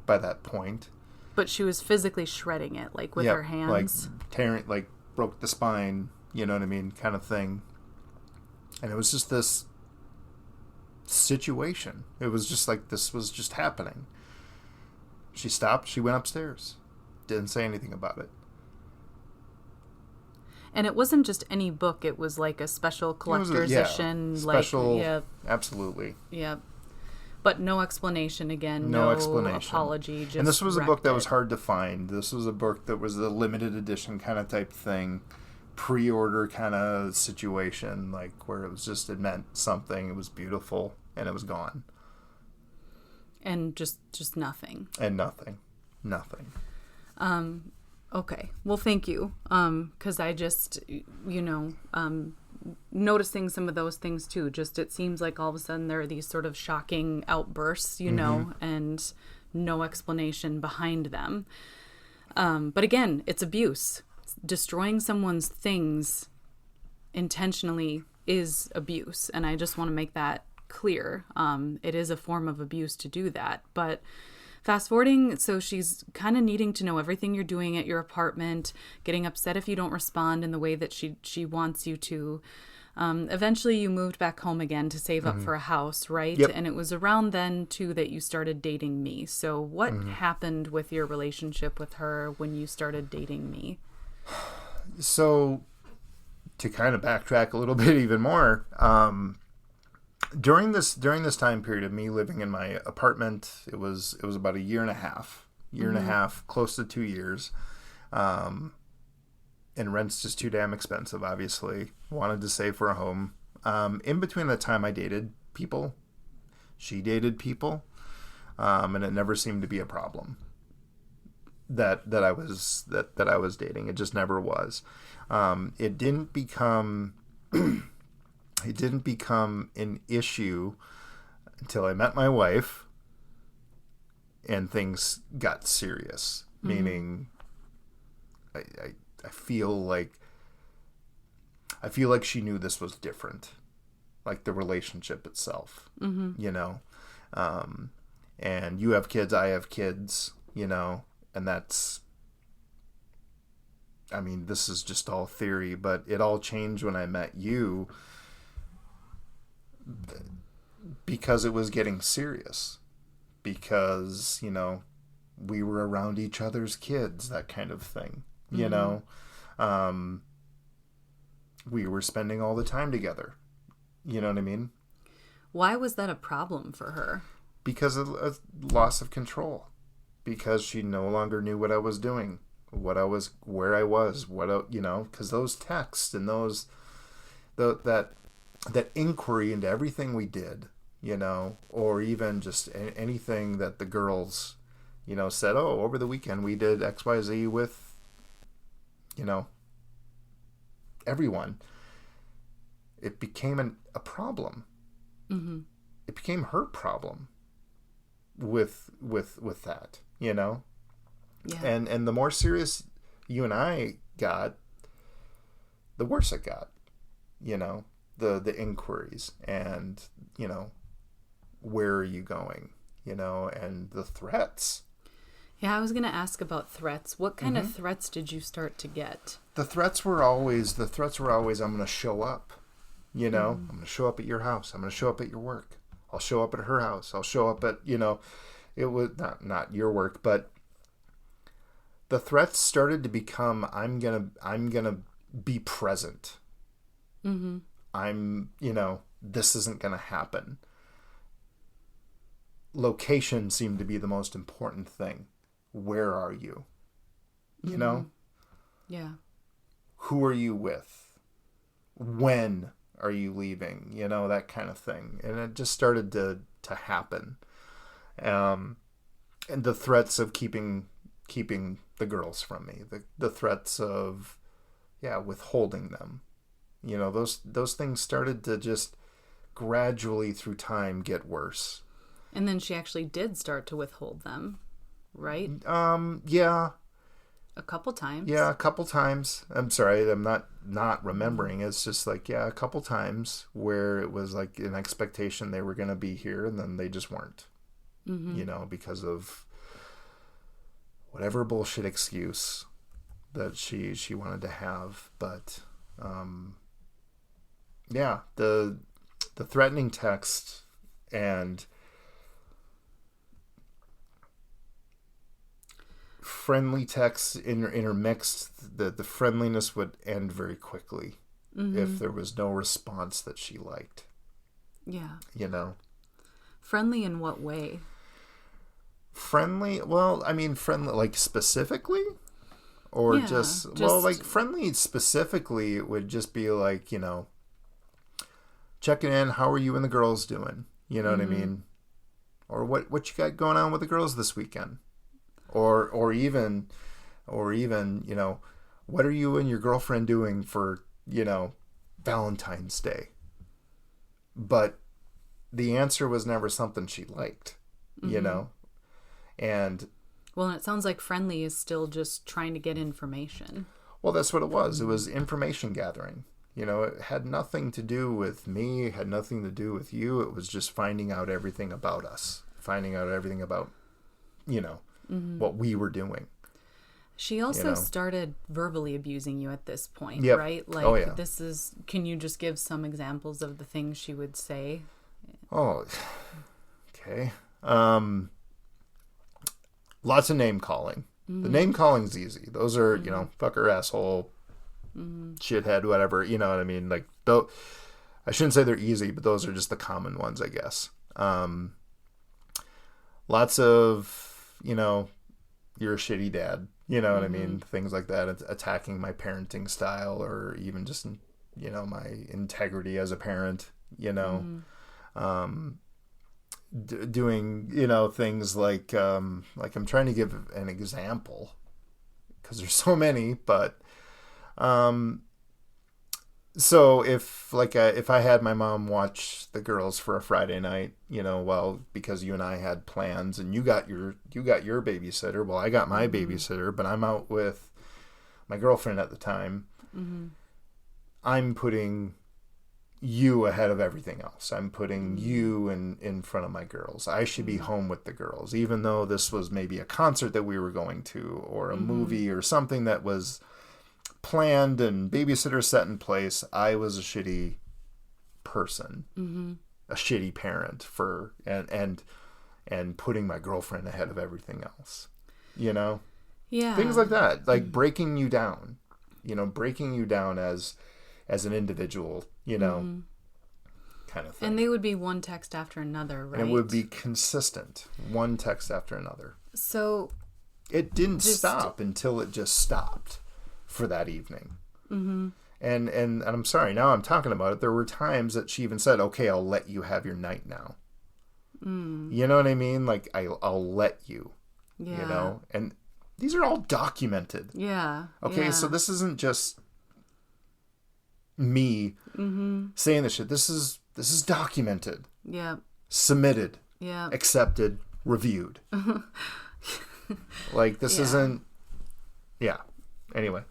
by that point. But she was physically shredding it, like, with her hands? Like, tearing, like, broke the spine, you know what I mean, kind of thing. And it was just this situation. It was just like this was just happening. She stopped. She went upstairs. Didn't say anything about it. And it wasn't just any book. It was like a special collector's edition. Special, like, absolutely. Yeah. But no explanation again. No explanation. Apology. Just and this was a book that was it. hard to find. This was a book that was a limited edition kind of type thing, pre-order kind of situation, like where it was just, it meant something. It was beautiful, and it was gone. And just nothing. And nothing. Okay. Well, thank you. Because I just, noticing some of those things too. Just, it seems like all of a sudden there are these sort of shocking outbursts, and no explanation behind them. But again, it's abuse. Destroying someone's things intentionally is abuse. And I just want to make that clear. It is a form of abuse to do that. But fast forwarding, so she's kind of needing to know everything you're doing at your apartment, getting upset if you don't respond in the way that she wants you to. Eventually you moved back home again to save up for a house, right? Yep. And it was around then too that you started dating me. So what happened with your relationship with her when you started dating me? So to kind of backtrack a little bit even more, during this time period of me living in my apartment, it was about a year and a half, close to 2 years. And rent's just too damn expensive, obviously. Wanted to save for a home. In between the time I dated people, she dated people, and it never seemed to be a problem that I was dating. It just never was. It didn't become an issue until I met my wife and things got serious. Meaning I feel like she knew this was different, like the relationship itself, and you have kids, I have kids, and that's, I mean, this is just all theory, but it all changed when I met you because it was getting serious, because, we were around each other's kids, that kind of thing. We were spending all the time together. You know what I mean? Why was that a problem for her? Because of a loss of control. Because she no longer knew what I was doing, where I was, because those texts and that inquiry into everything we did, or even just anything that the girls, said, oh, over the weekend we did XYZ with, everyone. It became a problem. It became her problem with that, Yeah. And the more serious you and I got, the worse it got, the inquiries and, where are you going, and the threats. Yeah, I was going to ask about threats. What kind of threats did you start to get? The threats were always, I'm going to show up, I'm going to show up at your house. I'm going to show up at your work. I'll show up at her house. I'll show up at, it was not your work, but the threats started to become, I'm going to be present. This isn't going to happen. Location seemed to be the most important thing. Where are you? Yeah. Who are you with? When are you leaving? That kind of thing. And it just started to happen. And the threats of keeping the girls from me, the threats of, withholding them. Those things started to just gradually through time get worse. And then she actually did start to withhold them, right? Yeah. A couple times. Yeah, a couple times. I'm sorry, I'm not remembering. It's just like, a couple times where it was like an expectation they were going to be here and then they just weren't. Because of whatever bullshit excuse that she wanted to have. But, the threatening text and friendly texts intermixed, the friendliness would end very quickly if there was no response that she liked. Yeah. Friendly in what way? Friendly? Well, I mean, friendly, like specifically? Or Yeah, well, like just friendly specifically would just be like, checking in. How are you and the girls doing? You know what I mean? Or what you got going on with the girls this weekend? Or even, what are you and your girlfriend doing for, Valentine's Day? But the answer was never something she liked, and well, and it sounds like friendly is still just trying to get information. well, that's what it was. It was information gathering. It had nothing to do with me. It had nothing to do with you. It was just finding out everything about us, finding out everything about, what we were doing. She also started verbally abusing you at this point, Yep. right? Like, Oh, yeah. Can you just give some examples of the things she would say? Oh, okay. Lots of name calling. The name calling's easy. Those are, fucker, asshole, shithead, whatever. You know what I mean? Like, though, I shouldn't say they're easy, but those are just the common ones, I guess. Lots of, you're a shitty dad. You know what I mean? Things like that. It's attacking my parenting style, or even just, my integrity as a parent, doing, things like I'm trying to give an example because there's so many, but, so if I had my mom watch the girls for a Friday night, because you and I had plans and you got your babysitter, well, I got my babysitter, but I'm out with my girlfriend at the time. I'm putting you ahead of everything else. I'm putting you in front of my girls. I should be home with the girls, even though this was maybe a concert that we were going to, or a movie or something that was planned and babysitter set in place. I was a shitty person, a shitty parent and putting my girlfriend ahead of everything else, Yeah. things like that, like breaking you down, as an individual, kind of thing. And they would be one text after another, right? And it would be consistent, one text after another. So it didn't stop until it just stopped for that evening. And I'm sorry, now I'm talking about it. There were times that she even said, "Okay, I'll let you have your night now." You know what I mean? Like I'll let you. Yeah. And these are all documented. Yeah. Okay, yeah. so this isn't just me saying this shit. This is documented, Yeah. submitted, Yeah. accepted, reviewed. Like this isn't. Yeah. Anyway.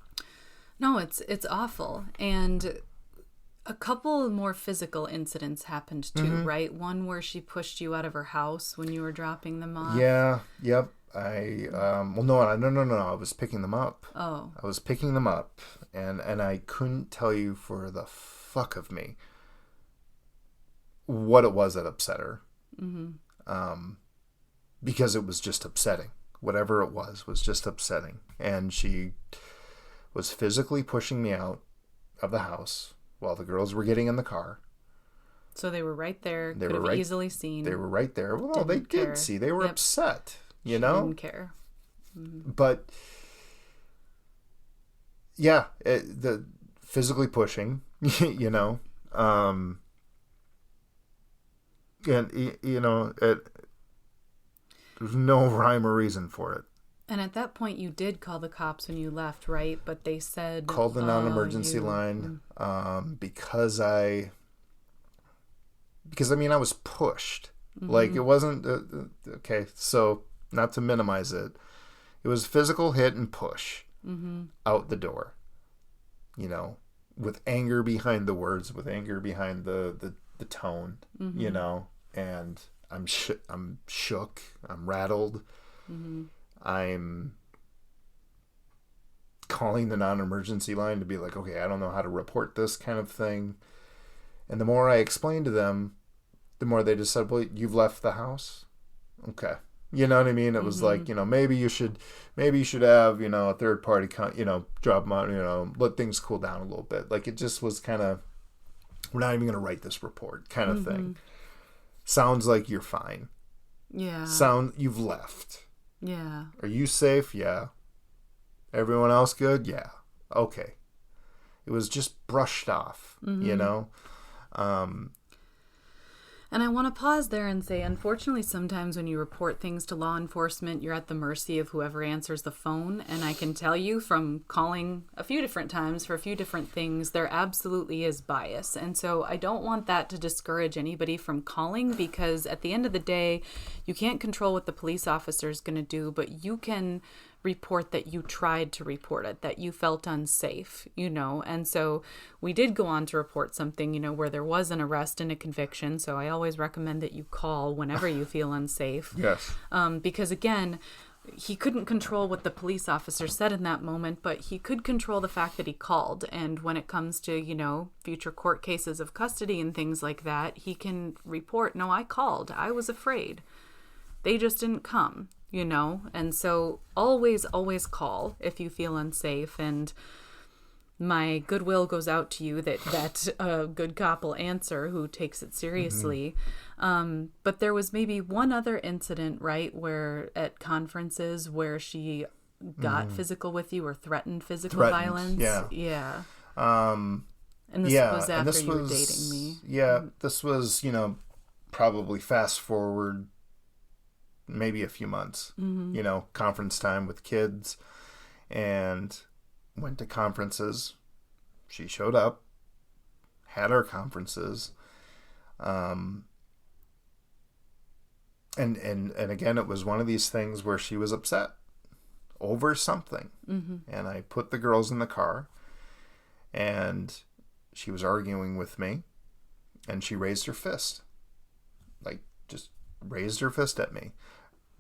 No, it's awful. And a couple more physical incidents happened too, right? One where she pushed you out of her house when you were dropping them off. Yeah. Yep. No. I was picking them up. Oh. I was picking them up, and I couldn't tell you for the fuck of me what it was that upset her. Because it was just upsetting. Whatever it was just upsetting, and she was physically pushing me out of the house while the girls were getting in the car. So they were right there. They could were have right, easily seen. They were right there. Well, no, they Didn't care. did see. They were Yep. upset, She didn't care. But yeah, the physically pushing, and there's no rhyme or reason for it. And at that point, you did call the cops when you left, right? But they said... Called the non-emergency line because I was pushed. Like, it wasn't... okay, so not to minimize it. It was physical hit and push out the door. With anger behind the words, with anger behind the tone, and I'm shook. I'm rattled. I'm calling the non-emergency line to be like, okay, I don't know how to report this kind of thing. And the more I explained to them, the more they just said, well, you've left the house. Okay. You know what I mean? It was like, maybe you should have, a third party, drop them out, let things cool down a little bit. Like it just was kind of, we're not even going to write this report kind of thing. Sounds like you're fine. Yeah. You've left. Yeah. Are you safe? Yeah. Everyone else good? Yeah. Okay. It was just brushed off, you know? And I want to pause there and say, unfortunately, sometimes when you report things to law enforcement, you're at the mercy of whoever answers the phone. And I can tell you from calling a few different times for a few different things, there absolutely is bias. And so I don't want that to discourage anybody from calling, because at the end of the day, you can't control what the police officer is going to do, but you can report that you tried to report it, that you felt unsafe, you know. And so we did go on to report something, you know, where there was an arrest and a conviction. So I always recommend that you call whenever you feel unsafe. Yes. Because again, he couldn't control what the police officer said in that moment, but he could control the fact that he called. And when it comes to, you know, future court cases of custody and things like that, he can report, no, I called. I was afraid. They just didn't come, you know? And so always call if you feel unsafe. And my goodwill goes out to you that good cop will answer who takes it seriously. But there was maybe one other incident, right, where at conferences where she got physical with you or threatened violence. Yeah. Yeah. And this was after you were dating me. Yeah. This was, you know, probably fast forward maybe a few months, you know, conference time with kids, and went to conferences. She showed up, had our conferences. And again, it was one of these things where she was upset over something. And I put the girls in the car, and she was arguing with me, and she raised her fist. Like, just raised her fist at me.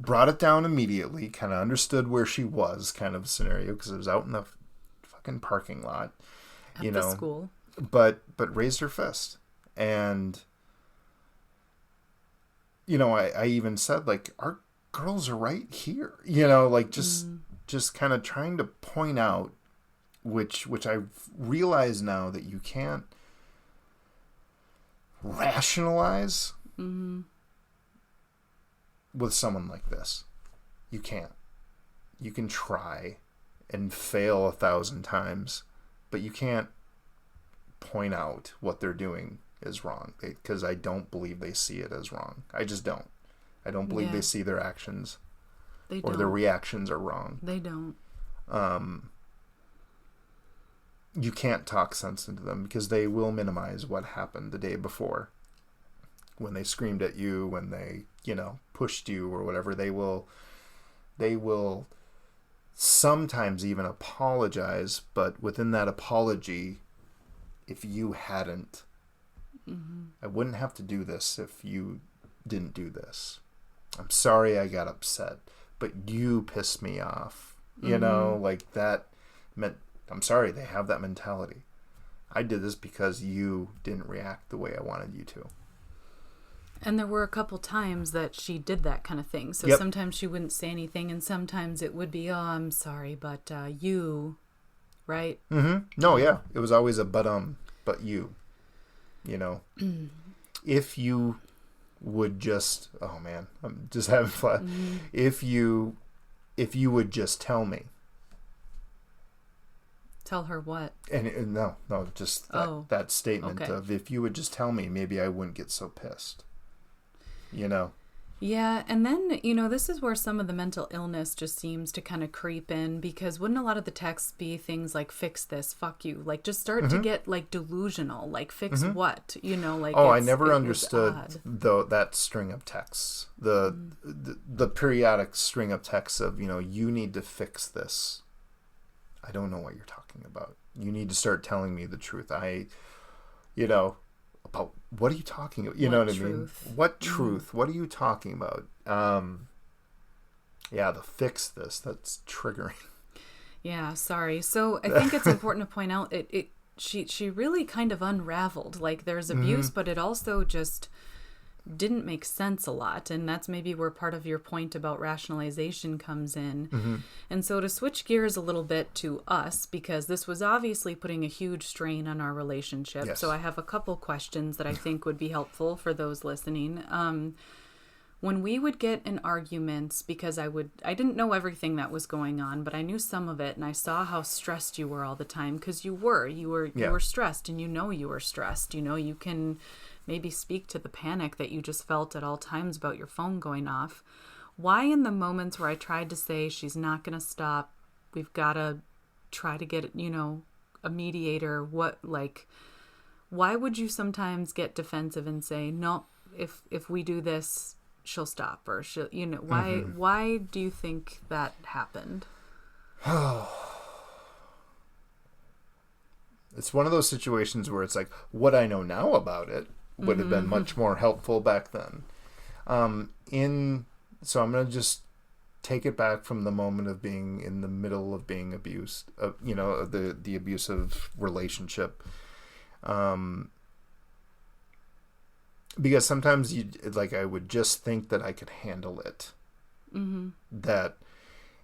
Brought it down immediately, kind of understood where she was, kind of scenario, because it was out in the fucking parking lot, you know. At the school. But raised her fist. And, you know, I even said, like, our girls are right here. You know, like, just kind of trying to point out, which I've realized now that you can't rationalize with someone like this. You can't. You can try and fail 1,000 times, but you can't point out what they're doing is wrong, because I don't believe they see it as wrong. I just don't. I don't believe they see their actions or their reactions are wrong. They don't. You can't talk sense into them, because they will minimize what happened the day before. When they screamed at you, when they, you know, pushed you or whatever, they will sometimes even apologize, but within that apology, if you hadn't, I wouldn't have to do this if you didn't do this. I'm sorry I got upset, but you pissed me off. You know, like that meant, I'm sorry, they have that mentality. I did this because you didn't react the way I wanted you to. And there were a couple times that she did that kind of thing. So sometimes she wouldn't say anything, and sometimes it would be, oh, I'm sorry, but you, right? No, yeah. It was always a but you. You know? If you would just, oh man, I'm just having fun. If you would just tell me. Tell her what? And no, just that statement of, if you would just tell me, maybe I wouldn't get so pissed. You know? Yeah, and then, you know, this is where some of the mental illness just seems to kind of creep in, because wouldn't a lot of the texts be things like, fix this, fuck you, like just start to get like delusional, like fix what, you know, like. Oh, I never understood though that string of texts, the periodic string of texts of, you know, you need to fix this. I don't know what you're talking about. You need to start telling me the truth. You know, about what are you talking about? You know what I mean? What truth? What are you talking about? Yeah, the fix this. That's triggering. Yeah, sorry. So I think it's important to point out she really kind of unraveled. Like, there's abuse, but it also just didn't make sense a lot. And that's maybe where part of your point about rationalization comes in. Mm-hmm. And so to switch gears a little bit to us, because this was obviously putting a huge strain on our relationship. Yes. So I have a couple questions that I think would be helpful for those listening. When we would get in arguments, because I didn't know everything that was going on, but I knew some of it, and I saw how stressed you were all the time, because you were stressed, and you were stressed. You can maybe speak to the panic that you just felt at all times about your phone going off. Why in the moments where I tried to say she's not going to stop, we've got to try to get, a mediator, why would you sometimes get defensive and say, no, if we do this, she'll stop, or she'll, why do you think that happened? It's one of those situations where it's like, what I know now about it would have been much more helpful back then. So I'm going to just take it back from the moment of being in the middle of being abused, the abusive relationship. Because sometimes I would just think that I could handle it. Mm-hmm. That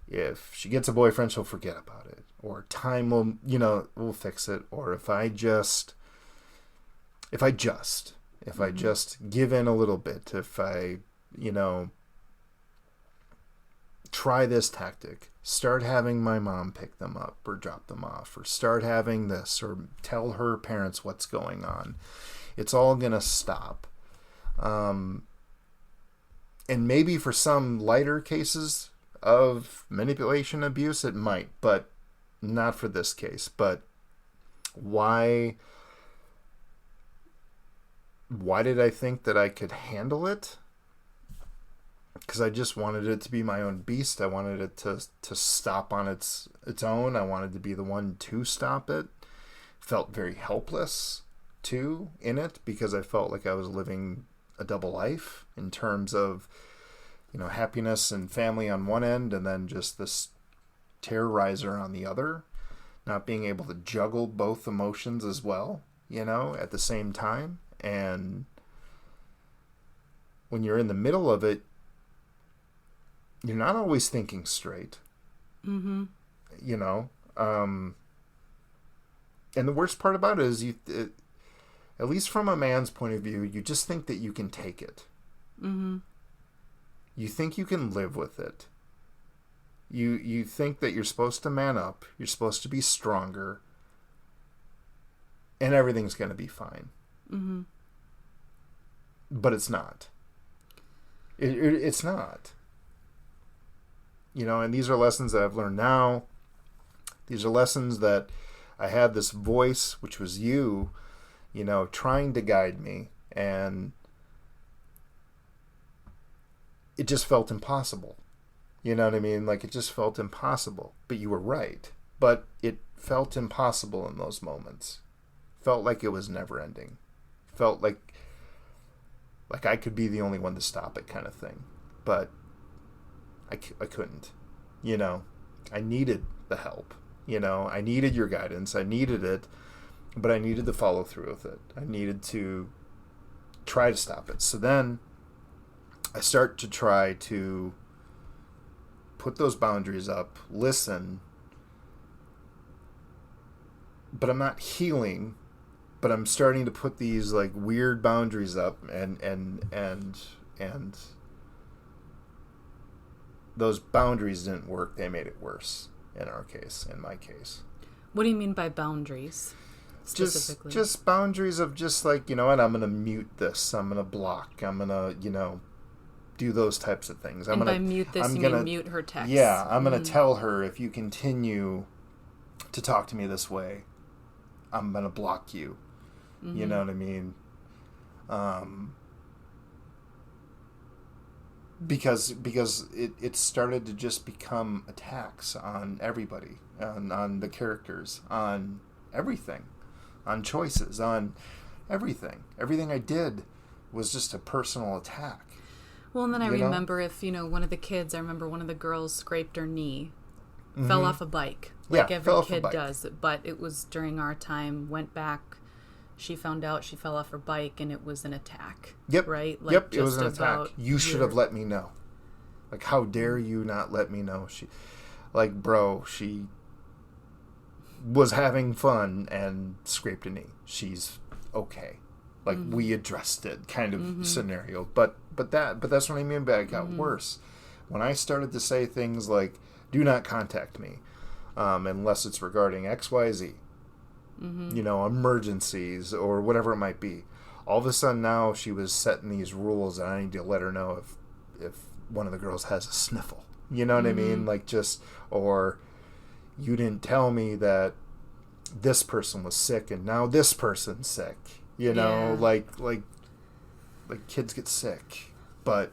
if she gets a boyfriend, she'll forget about it, or time will fix it. Or if I just give in a little bit, if I, try this tactic, start having my mom pick them up or drop them off, or start having this, or tell her parents what's going on, it's all going to stop. And maybe for some lighter cases of manipulation abuse, it might, but not for this case. But why did I think that I could handle it? Because I just wanted it to be my own beast. I wanted it to stop on its own. I wanted to be the one to stop it. Felt very helpless too in it, because I felt like I was living a double life in terms of, happiness and family on one end, and then just this terrorizer on the other, not being able to juggle both emotions as well, at the same time. And when you're in the middle of it, you're not always thinking straight. Mm-hmm. And the worst part about it is at least from a man's point of view, you just think that you can take it. Mm-hmm. You think you can live with it. You think that you're supposed to man up. You're supposed to be stronger. And everything's going to be fine. Mm-hmm. But it's not. It's not. And these are lessons that I've learned now. These are lessons that I had this voice, which was you, trying to guide me, and it just felt impossible. You know what I mean? Like, it just felt impossible. But you were right. But it felt impossible in those moments. Felt like it was never ending. Felt like I could be the only one to stop it, kind of thing. But I couldn't. I needed the help. I needed your guidance. I needed it. But I needed to follow through with it. I needed to try to stop it. So then I start to try to put those boundaries up, listen, but I'm not healing, but I'm starting to put these weird boundaries up, and those boundaries didn't work. They made it worse in my case. What do you mean by boundaries? Specifically? Just boundaries of just what, I'm going to mute this. I'm going to block. I'm going to, do those types of things. By mute this, you mean mute her text. Yeah, I'm going to tell her, if you continue to talk to me this way, I'm going to block you. Mm-hmm. You know what I mean? Because it started to just become attacks on everybody, on the characters, on everything, on choices, on everything. Everything I did was just a personal attack. Well, and then I remember one of the kids, I remember one of the girls scraped her knee, fell off a bike, every kid does. But it was during our time, went back she found out she fell off her bike and it was an attack. Yep. Right? Like, yep, it was an attack. about You should have let me know. Like, how dare you not let me know? She was having fun and scraped a knee. She's okay. Like, we addressed it kind of scenario. But that's what I mean by it got worse. When I started to say things like, do not contact me unless it's regarding XYZ, emergencies or whatever it might be. All of a sudden now she was setting these rules and I need to let her know if one of the girls has a sniffle. You know what I mean? Like, just, or you didn't tell me that this person was sick and now this person's sick. You know, like kids get sick. But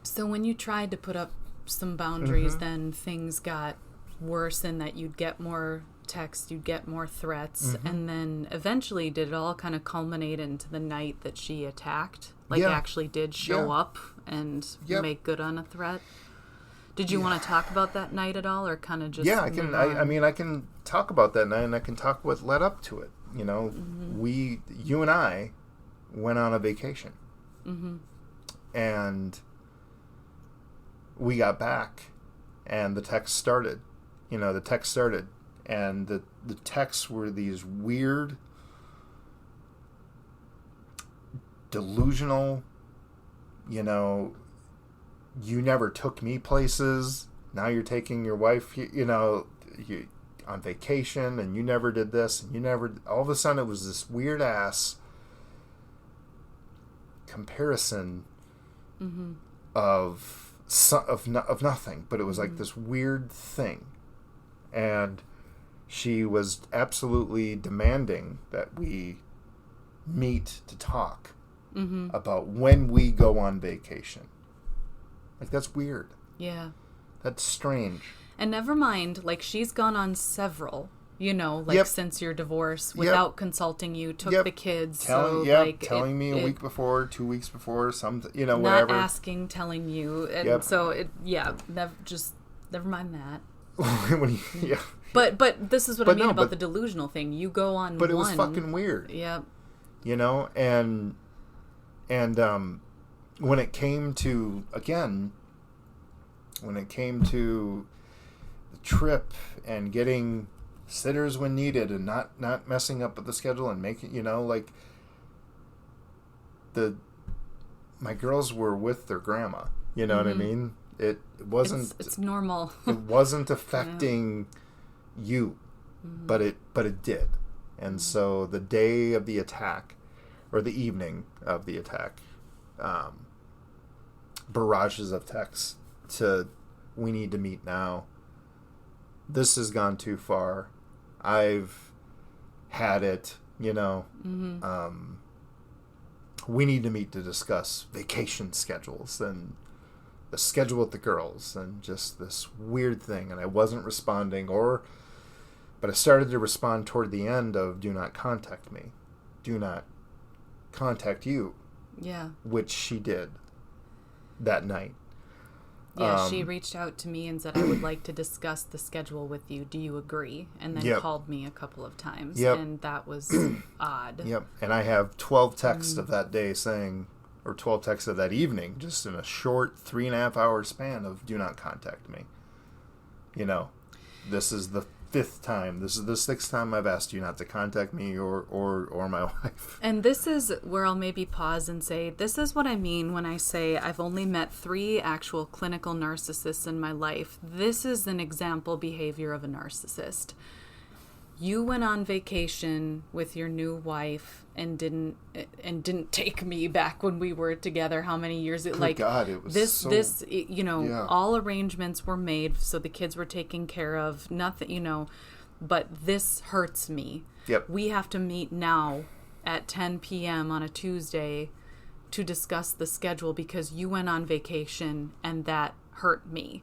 so when you tried to put up some boundaries, then things got worse in that you'd get more text, you'd get more threats, and then eventually did it all kind of culminate into the night that she attacked? Like, actually did show up and make good on a threat? Did you want to talk about that night at all, or kind of just I can. I can talk about that night, and I can talk what led up to it. You know, you and I went on a vacation, and we got back, and the text started. And the texts were these weird, delusional, you never took me places. Now you're taking your wife, you on vacation, and you never did this, and you never. All of a sudden, it was this weird ass comparison of nothing, but it was like this weird thing, and she was absolutely demanding that we meet to talk about when we go on vacation. Like, that's weird. Yeah. That's strange. And never mind, like, she's gone on several, since your divorce, without consulting you, took the kids. Telling me a week before, 2 weeks before, whatever. Not asking, telling you. And so, never mind that. But this is what I mean about the delusional thing. You go on But it was fucking weird. Yep. And when it came to, the trip and getting sitters when needed and not messing up with the schedule and making, my girls were with their grandma, what I mean? It wasn't... It's normal. It wasn't affecting you, but it did. And so the day of the attack, or the evening of the attack, barrages of texts to, we need to meet now. This has gone too far. I've had it, we need to meet to discuss vacation schedules and the schedule with the girls and just this weird thing. And I wasn't responding, but I started to respond toward the end of, do not contact me. Do not contact you. Yeah. Which she did that night. Yeah, she reached out to me and said, I would like to discuss the schedule with you. Do you agree? And then called me a couple of times. And that was odd. Yep. And I have 12 texts of that day saying, or 12 texts of that evening, just in a short 3.5 hour span of, do not contact me. This is the 5th time. This is the 6th time I've asked you not to contact me or my wife. And this is where I'll maybe pause and say, this is what I mean when I say I've only met 3 actual clinical narcissists in my life. This is an example behavior of a narcissist. You went on vacation with your new wife and didn't take me back when we were together. How many years? God, it was all arrangements were made, so the kids were taken care of. Nothing, but this hurts me. Yep. We have to meet now at 10 p.m. on a Tuesday to discuss the schedule because you went on vacation and that hurt me.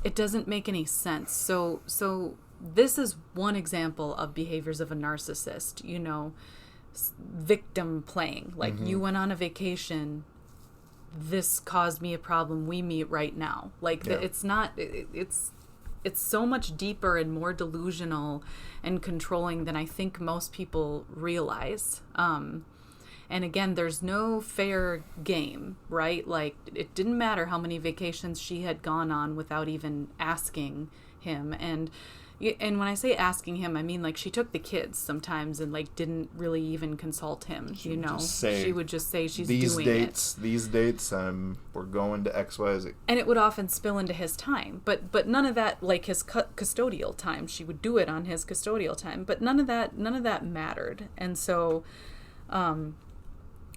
It doesn't make any sense. So this is one example of behaviors of a narcissist, victim playing. Like, you went on a vacation, this caused me a problem, we meet right now. Like, it's not, it's it's so much deeper and more delusional and controlling than I think most people realize. And again, there's no fair game, right? Like, it didn't matter how many vacations she had gone on without even asking him. And when I say asking him, I mean, like, she took the kids sometimes and, like, didn't really even consult him, she would just say she's doing it. These dates, we're going to XYZ. And it would often spill into his time. But none of that, like, his custodial time. She would do it on his custodial time. But none of that mattered. And so...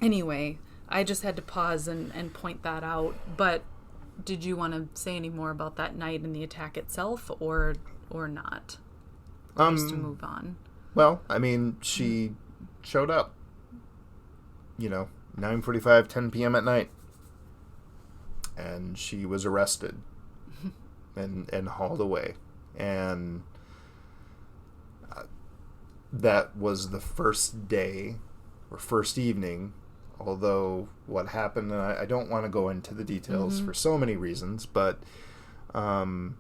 Anyway, I just had to pause and point that out. But did you want to say any more about that night and the attack itself, or not? Just to move on. Well, I mean, she showed up. 9:45, 10 p.m. at night, and she was arrested and hauled away, and that was the first day or first evening. Although what happened, and I don't want to go into the details for so many reasons, but that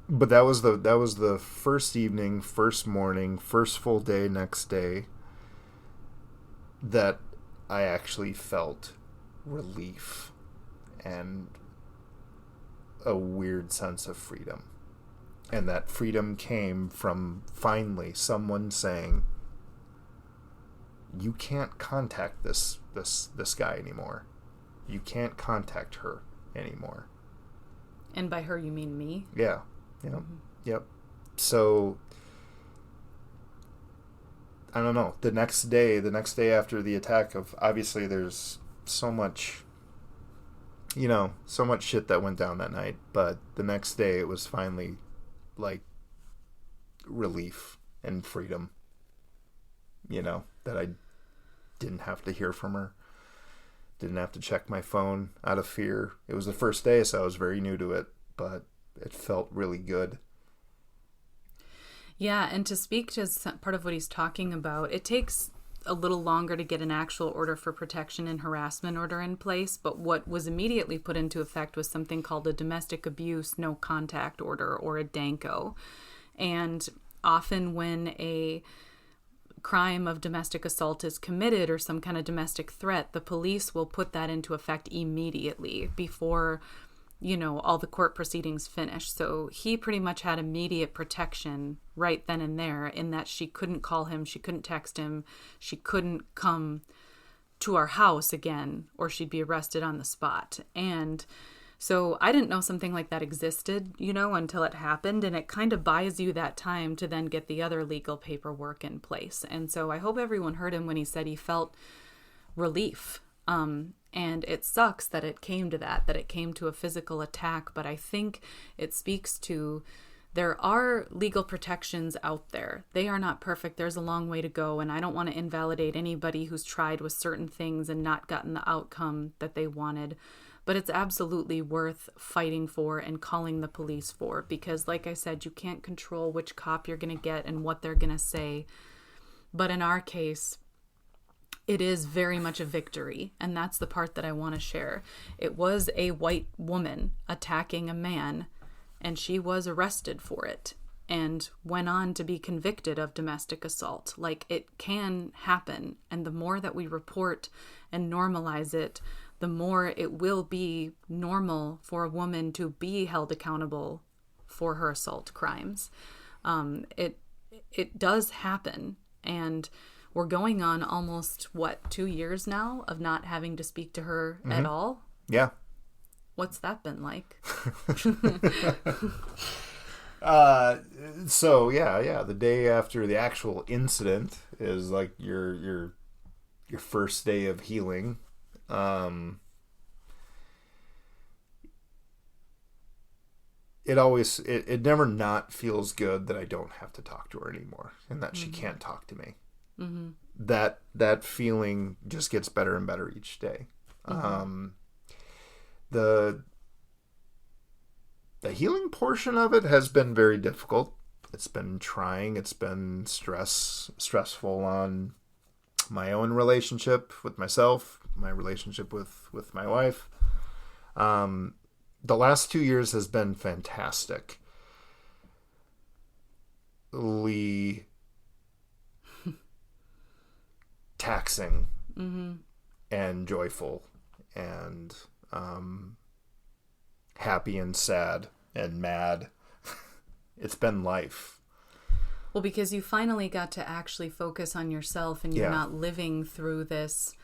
was the first evening, first morning, first full day, next day that I actually felt relief and a weird sense of freedom. And that freedom came from finally someone saying, you can't contact this guy anymore. You can't contact her anymore. And by her, you mean me? Yeah. Yep. So, I don't know. The next day after the attack, obviously there's so much shit that went down that night. But the next day it was finally like relief and freedom. That I didn't have to hear from her. Didn't have to check my phone out of fear. It was the first day, so I was very new to it, but it felt really good. Yeah, and to speak to part of what he's talking about, it takes a little longer to get an actual order for protection and harassment order in place, but what was immediately put into effect was something called a domestic abuse no contact order, or a DANCO. And often when a crime of domestic assault is committed or some kind of domestic threat, the police will put that into effect immediately before, all the court proceedings finish. So he pretty much had immediate protection right then and there, in that she couldn't call him, she couldn't text him, she couldn't come to our house again, or she'd be arrested on the spot. And so I didn't know something like that existed, until it happened, and it kind of buys you that time to then get the other legal paperwork in place. And so I hope everyone heard him when he said he felt relief. And it sucks that it came to that it came to a physical attack, but I think it speaks to there are legal protections out there. They are not perfect. There's a long way to go, and I don't want to invalidate anybody who's tried with certain things and not gotten the outcome that they wanted. But it's absolutely worth fighting for and calling the police for, because like I said, you can't control which cop you're going to get and what they're going to say. But in our case, it is very much a victory, and that's the part that I want to share. It was a white woman attacking a man, and she was arrested for it and went on to be convicted of domestic assault. Like, it can happen, and the more that we report and normalize it, the more it will be normal for a woman to be held accountable for her assault crimes. It does happen, and we're going on almost, 2 years now of not having to speak to her at all? Yeah. What's that been like? So yeah, the day after the actual incident is like your first day of healing. It never not feels good that I don't have to talk to her anymore, and that she can't talk to me. Mm-hmm. That feeling just gets better and better each day. Mm-hmm. The healing portion of it has been very difficult. It's been trying. It's been stressful on my own relationship with myself, my relationship with my wife. The last 2 years has been fantastic. taxing and joyful and happy and sad and mad. It's been life. Well, because you finally got to actually focus on yourself, and you're not living through this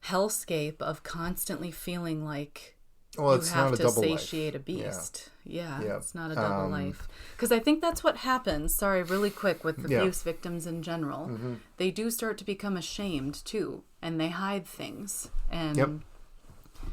hellscape of constantly feeling like you have to satiate a beast. Yeah, it's not a double life. Because I think that's what happens, sorry, really quick, with abuse victims in general. They do start to become ashamed, too, and they hide things. And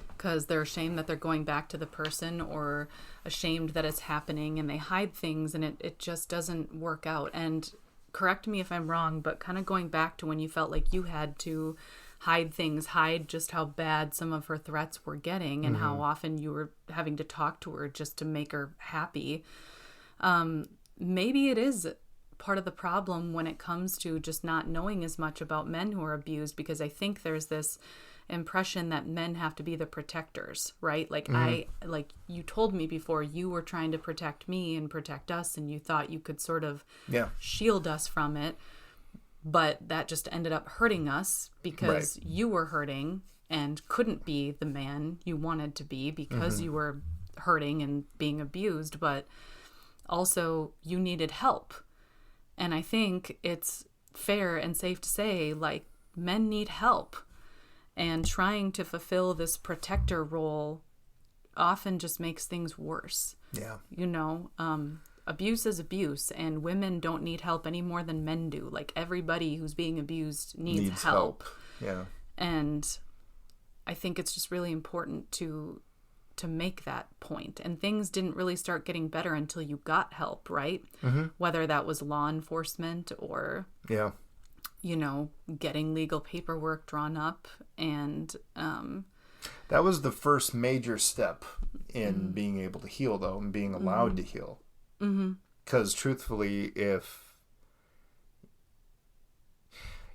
because they're ashamed that they're going back to the person, or ashamed that it's happening, and they hide things, and it just doesn't work out. And correct me if I'm wrong, but kind of going back to when you felt like you had to hide things, hide just how bad some of her threats were getting, and how often you were having to talk to her just to make her happy. Maybe it is part of the problem when it comes to just not knowing as much about men who are abused, because I think there's this impression that men have to be the protectors, right? Like like you told me before, you were trying to protect me and protect us, and you thought you could sort of shield us from it, but that just ended up hurting us because you were hurting and couldn't be the man you wanted to be because you were hurting and being abused, but also you needed help. And I think it's fair and safe to say, like, men need help. And trying to fulfill this protector role often just makes things worse. Yeah. You know, abuse is abuse, and women don't need help any more than men do. Like, everybody who's being abused needs help. Yeah. And I think it's just really important to make that point. And things didn't really start getting better until you got help, right? Whether that was law enforcement or you know, getting legal paperwork drawn up. And that was the first major step in being able to heal, though, and being allowed to heal. Because truthfully, if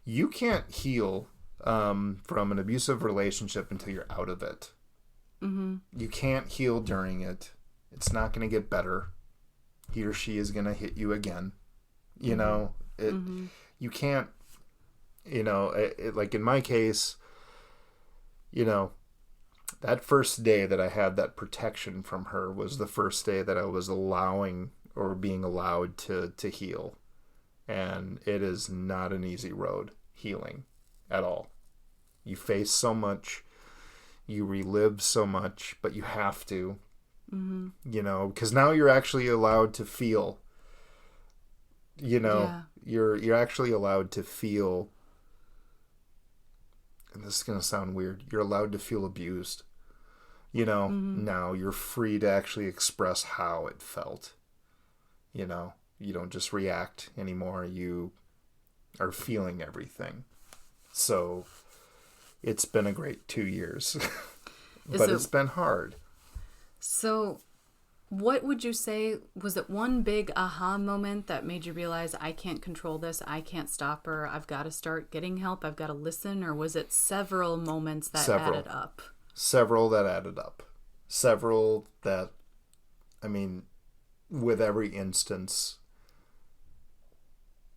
you can't heal from an abusive relationship until you're out of it, you can't heal during it. It's not going to get better. He or she is going to hit you again. You know, you can't. You know, like in my case, you know, that first day that I had that protection from her was the first day that I was allowing or being allowed to heal. And it is not an easy road, healing, at all. You face so much, you relive so much, but you have to, you know, because now you're actually allowed to feel, you know, you're actually allowed to feel. And this is going to sound weird, you're allowed to feel abused. You know, now you're free to actually express how it felt. You know, you don't just react anymore. You are feeling everything. So it's been a great 2 years. But it's been hard. So what would you say, was it one big aha moment that made you realize, I can't control this, I can't stop her, I've got to start getting help, I've got to listen? Or was it several moments that added up? Several that added up. Several that, I mean, with every instance,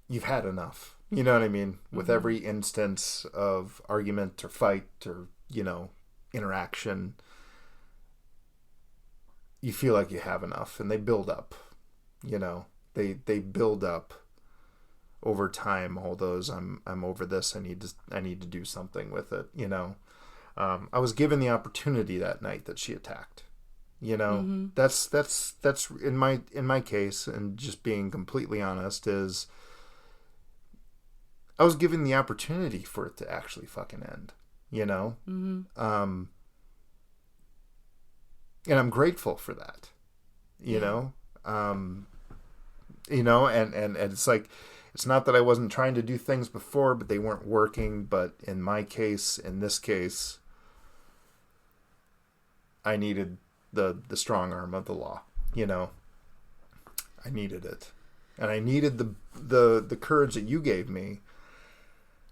you've had enough. You know what I mean? With every instance of argument or fight or, you know, interaction, you feel like you have enough, and they build up, you know, they build up over time. All those, I'm over this. I need to do something with it. You know, I was given the opportunity that night that she attacked, you know, that's in my case, and just being completely honest, is I was given the opportunity for it to actually fucking end, you know? And I'm grateful for that, you know, you know, and it's like, it's not that I wasn't trying to do things before, but they weren't working. But in my case, in this case, I needed the strong arm of the law, you know, I needed it. And I needed the courage that you gave me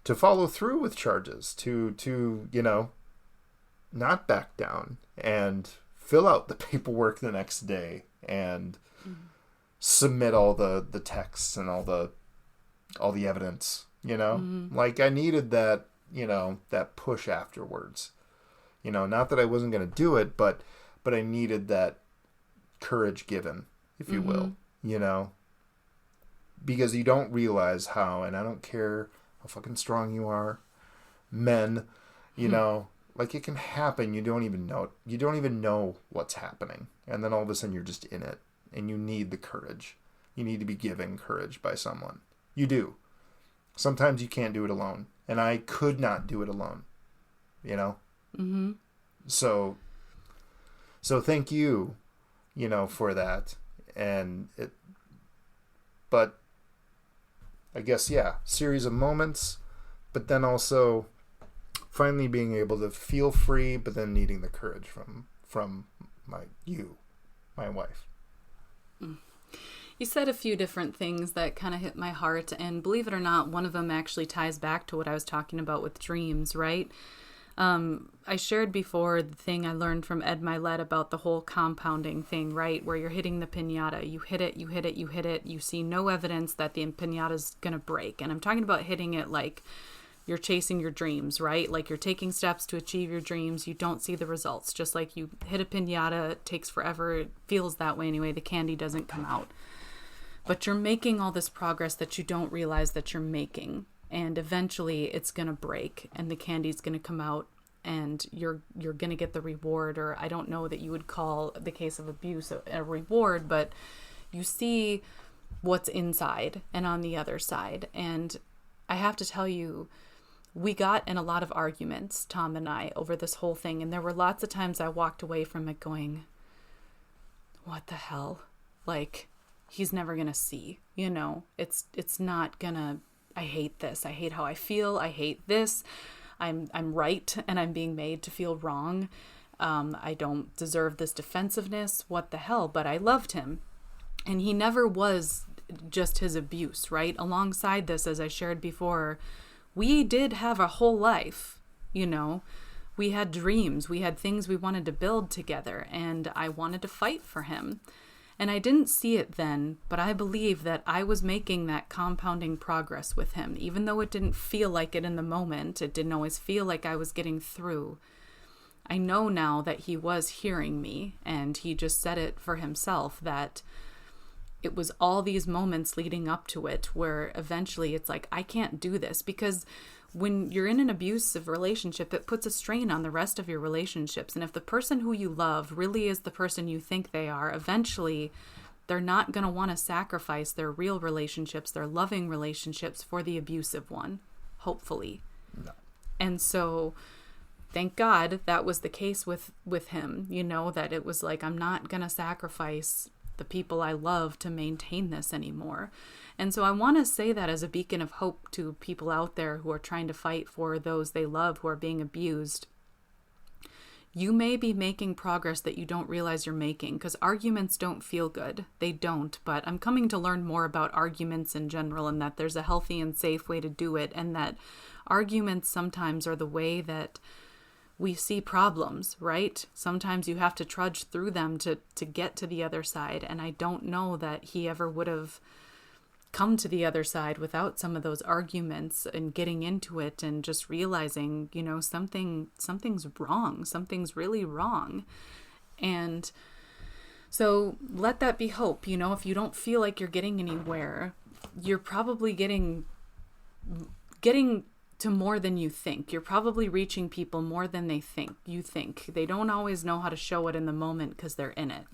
to follow through with charges, to, you know, not back down and fill out the paperwork the next day and submit all the texts and all the evidence, Like I needed that, that push afterwards. Not that I wasn't going to do it, but I needed that courage given, if you will, because you don't realize how, and I don't care how fucking strong you are, men, like it can happen. You don't even know what's happening. And then all of a sudden you're just in it, and you need the courage. You need to be given courage by someone. You do. Sometimes you can't do it alone. And I could not do it alone, Mm-hmm. So thank you, for that. But I guess, series of moments, but then also finally being able to feel free, but then needing the courage from my wife. You said a few different things that kind of hit my heart, and believe it or not, one of them actually ties back to what I was talking about with dreams, right? I shared before the thing I learned from Ed Milet about the whole compounding thing, right? Where you're hitting the piñata. You hit it, you hit it, you hit it. You see no evidence that the piñata's going to break. And I'm talking about hitting it like you're chasing your dreams, right? Like you're taking steps to achieve your dreams. You don't see the results. Just like you hit a piñata, it takes forever. It feels that way anyway. The candy doesn't come out. But you're making all this progress that you don't realize that you're making. And eventually it's going to break and the candy's going to come out and you're going to get the reward, or I don't know that you would call the case of abuse a reward, but you see what's inside and on the other side. And I have to tell you, we got in a lot of arguments, Tom and I, over this whole thing. And there were lots of times I walked away from it going, what the hell? Like, he's never going to see, it's not gonna, I hate this. I hate how I feel. I hate this. I'm right. And I'm being made to feel wrong. I don't deserve this defensiveness. What the hell? But I loved him. And he never was just his abuse, right? Alongside this, as I shared before, we did have a whole life, we had dreams, we had things we wanted to build together, and I wanted to fight for him. And I didn't see it then, but I believe that I was making that compounding progress with him. Even though it didn't feel like it in the moment, it didn't always feel like I was getting through. I know now that he was hearing me, and he just said it for himself, that it was all these moments leading up to it where eventually it's like, I can't do this. Because when you're in an abusive relationship, it puts a strain on the rest of your relationships. And if the person who you love really is the person you think they are, eventually they're not going to want to sacrifice their real relationships, their loving relationships, for the abusive one, hopefully. No. And so thank God that was the case with him, that it was like, I'm not going to sacrifice the people I love to maintain this anymore. And so I want to say that as a beacon of hope to people out there who are trying to fight for those they love who are being abused. You may be making progress that you don't realize you're making, because arguments don't feel good. They don't. But I'm coming to learn more about arguments in general, and that there's a healthy and safe way to do it, and that arguments sometimes are the way that we see problems, right? Sometimes you have to trudge through them to get to the other side. And I don't know that he ever would have come to the other side without some of those arguments and getting into it and just realizing, something's wrong. Something's really wrong. And so let that be hope. If you don't feel like you're getting anywhere, you're probably getting to more than you think. You're probably reaching people more than you think. They don't always know how to show it in the moment because they're in it.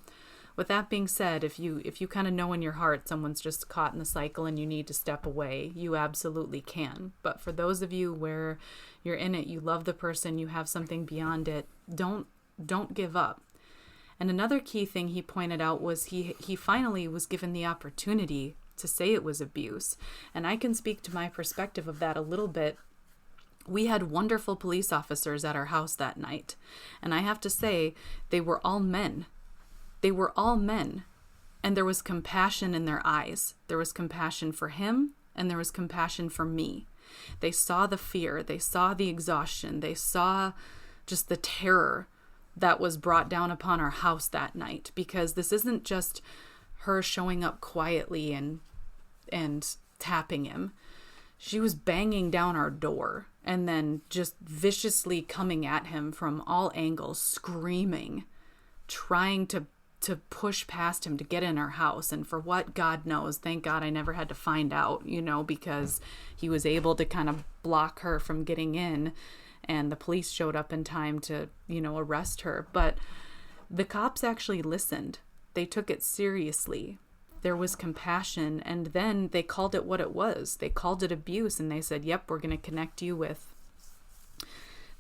With that being said, if you kind of know in your heart someone's just caught in the cycle and you need to step away, you absolutely can. But for those of you where you're in it, you love the person, you have something beyond it, don't give up. And another key thing he pointed out was he finally was given the opportunity to say it was abuse. And I can speak to my perspective of that a little bit. We had wonderful police officers at our house that night. And I have to say, they were all men. They were all men, and there was compassion in their eyes. There was compassion for him, and there was compassion for me. They saw the fear. They saw the exhaustion. They saw just the terror that was brought down upon our house that night, because this isn't just her showing up quietly and tapping him. She was banging down our door and then just viciously coming at him from all angles, screaming, trying to push past him to get in our house. And for what, God knows. Thank God I never had to find out, because he was able to kind of block her from getting in, and the police showed up in time to, arrest her. But the cops actually listened. They took it seriously. There was compassion, and then they called it what it was. They called it abuse, and they said, yep, we're going to connect you with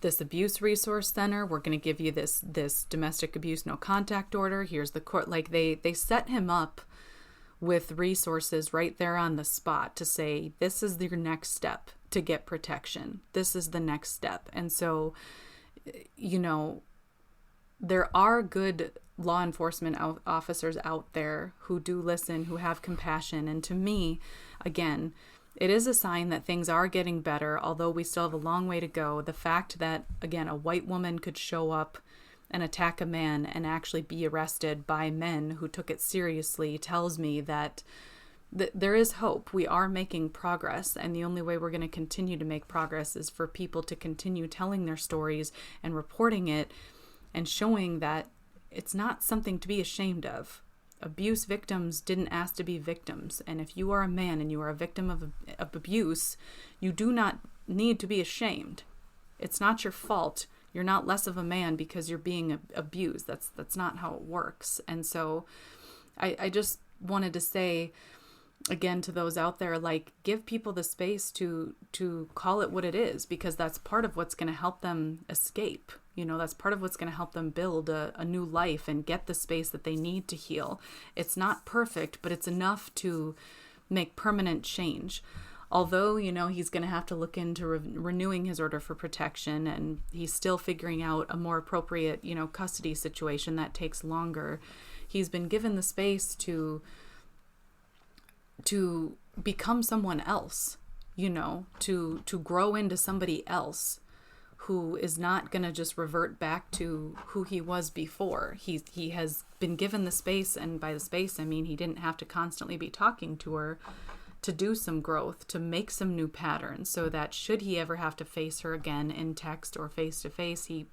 this abuse resource center. We're going to give you this domestic abuse no contact order. Here's the court. Like they set him up with resources right there on the spot to say, this is your next step to get protection. This is the next step. And so, there are good law enforcement officers out there who do listen, who have compassion. And to me, again, it is a sign that things are getting better, although we still have a long way to go. The fact that, again, a white woman could show up and attack a man and actually be arrested by men who took it seriously tells me that there is hope. We are making progress, and the only way we're going to continue to make progress is for people to continue telling their stories and reporting it and showing that it's not something to be ashamed of. Abuse victims didn't ask to be victims. And if you are a man and you are a victim of abuse, you do not need to be ashamed. It's not your fault. You're not less of a man because you're being abused. That's not how it works. And so I just wanted to say, again, to those out there, like, give people the space to call it what it is, because that's part of what's going to help them escape. That's part of what's going to help them build a new life and get the space that they need to heal. It's not perfect, but it's enough to make permanent change. Although, he's going to have to look into renewing his order for protection, and he's still figuring out a more appropriate, custody situation that takes longer. He's been given the space to become someone else, to grow into somebody else who is not going to just revert back to who he was before. He has been given the space, and by the space, I mean he didn't have to constantly be talking to her to do some growth, to make some new patterns, so that should he ever have to face her again in text or face-to-face, he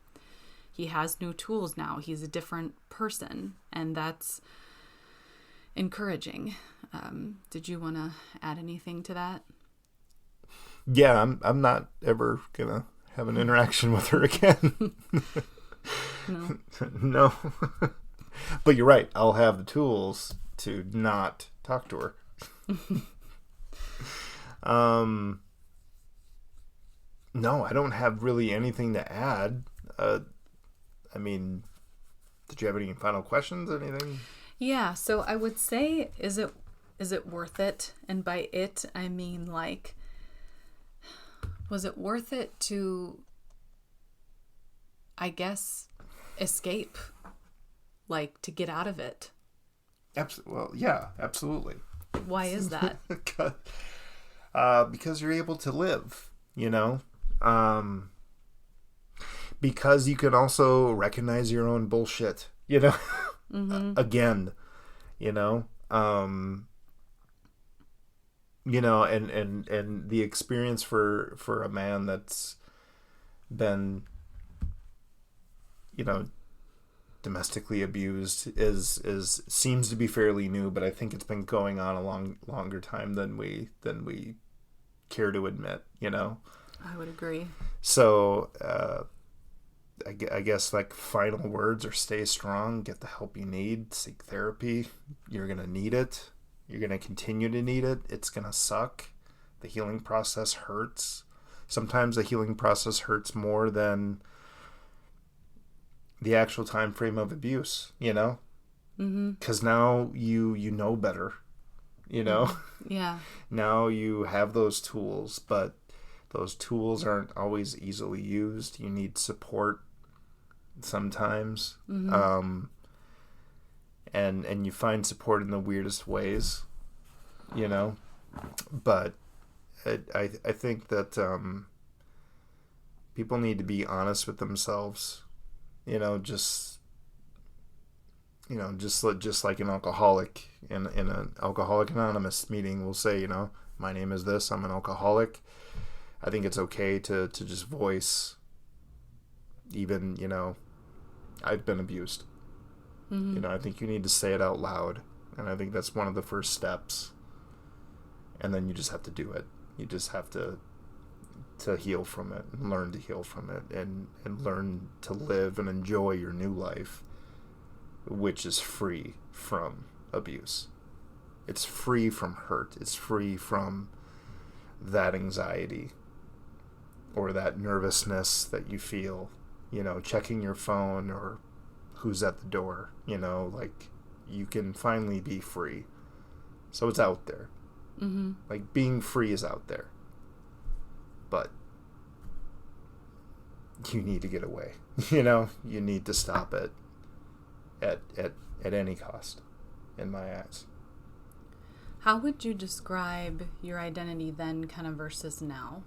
has new tools now. He's a different person, and that's encouraging. Did you want to add anything to that? Yeah, I'm not ever gonna have an interaction with her again. No. No. But you're right. I'll have the tools to not talk to her. No, I don't have really anything to add. I mean, did you have any final questions or anything? Yeah, so I would say, is it worth it? And by it, I mean, like, was it worth it to, I guess, escape? Like, to get out of it? Well, yeah, absolutely. Why is that? Because you're able to live, because you can also recognize your own bullshit, Mm-hmm. Again, and the experience for a man that's been, domestically abused is seems to be fairly new, but I think it's been going on a longer time than we care to admit, I would agree. So, I guess, like, final words are stay strong, get the help you need, seek therapy. You're going to need it. You're going to continue to need it. It's going to suck. The healing process hurts. Sometimes the healing process hurts more than the actual time frame of abuse, Mm-hmm. Because now you know better, Yeah. Now you have those tools, but those tools aren't always easily used. You need support sometimes. Mm-hmm. And you find support in the weirdest ways, but I think that people need to be honest with themselves, just just like an alcoholic in an Alcoholic Anonymous meeting will say, my name is this, I'm an alcoholic. I think it's okay to just voice, even, I've been abused. Mm-hmm. I think you need to say it out loud. And I think that's one of the first steps. And then you just have to do it. You just have to heal from it and learn to heal from it and learn to live and enjoy your new life, which is free from abuse. It's free from hurt. It's free from that anxiety or that nervousness that you feel, checking your phone or who's at the door, like you can finally be free. So it's out there. Mm-hmm. Like being free is out there. But you need to get away. You need to stop it at any cost, in my eyes. How would you describe your identity then kind of versus now?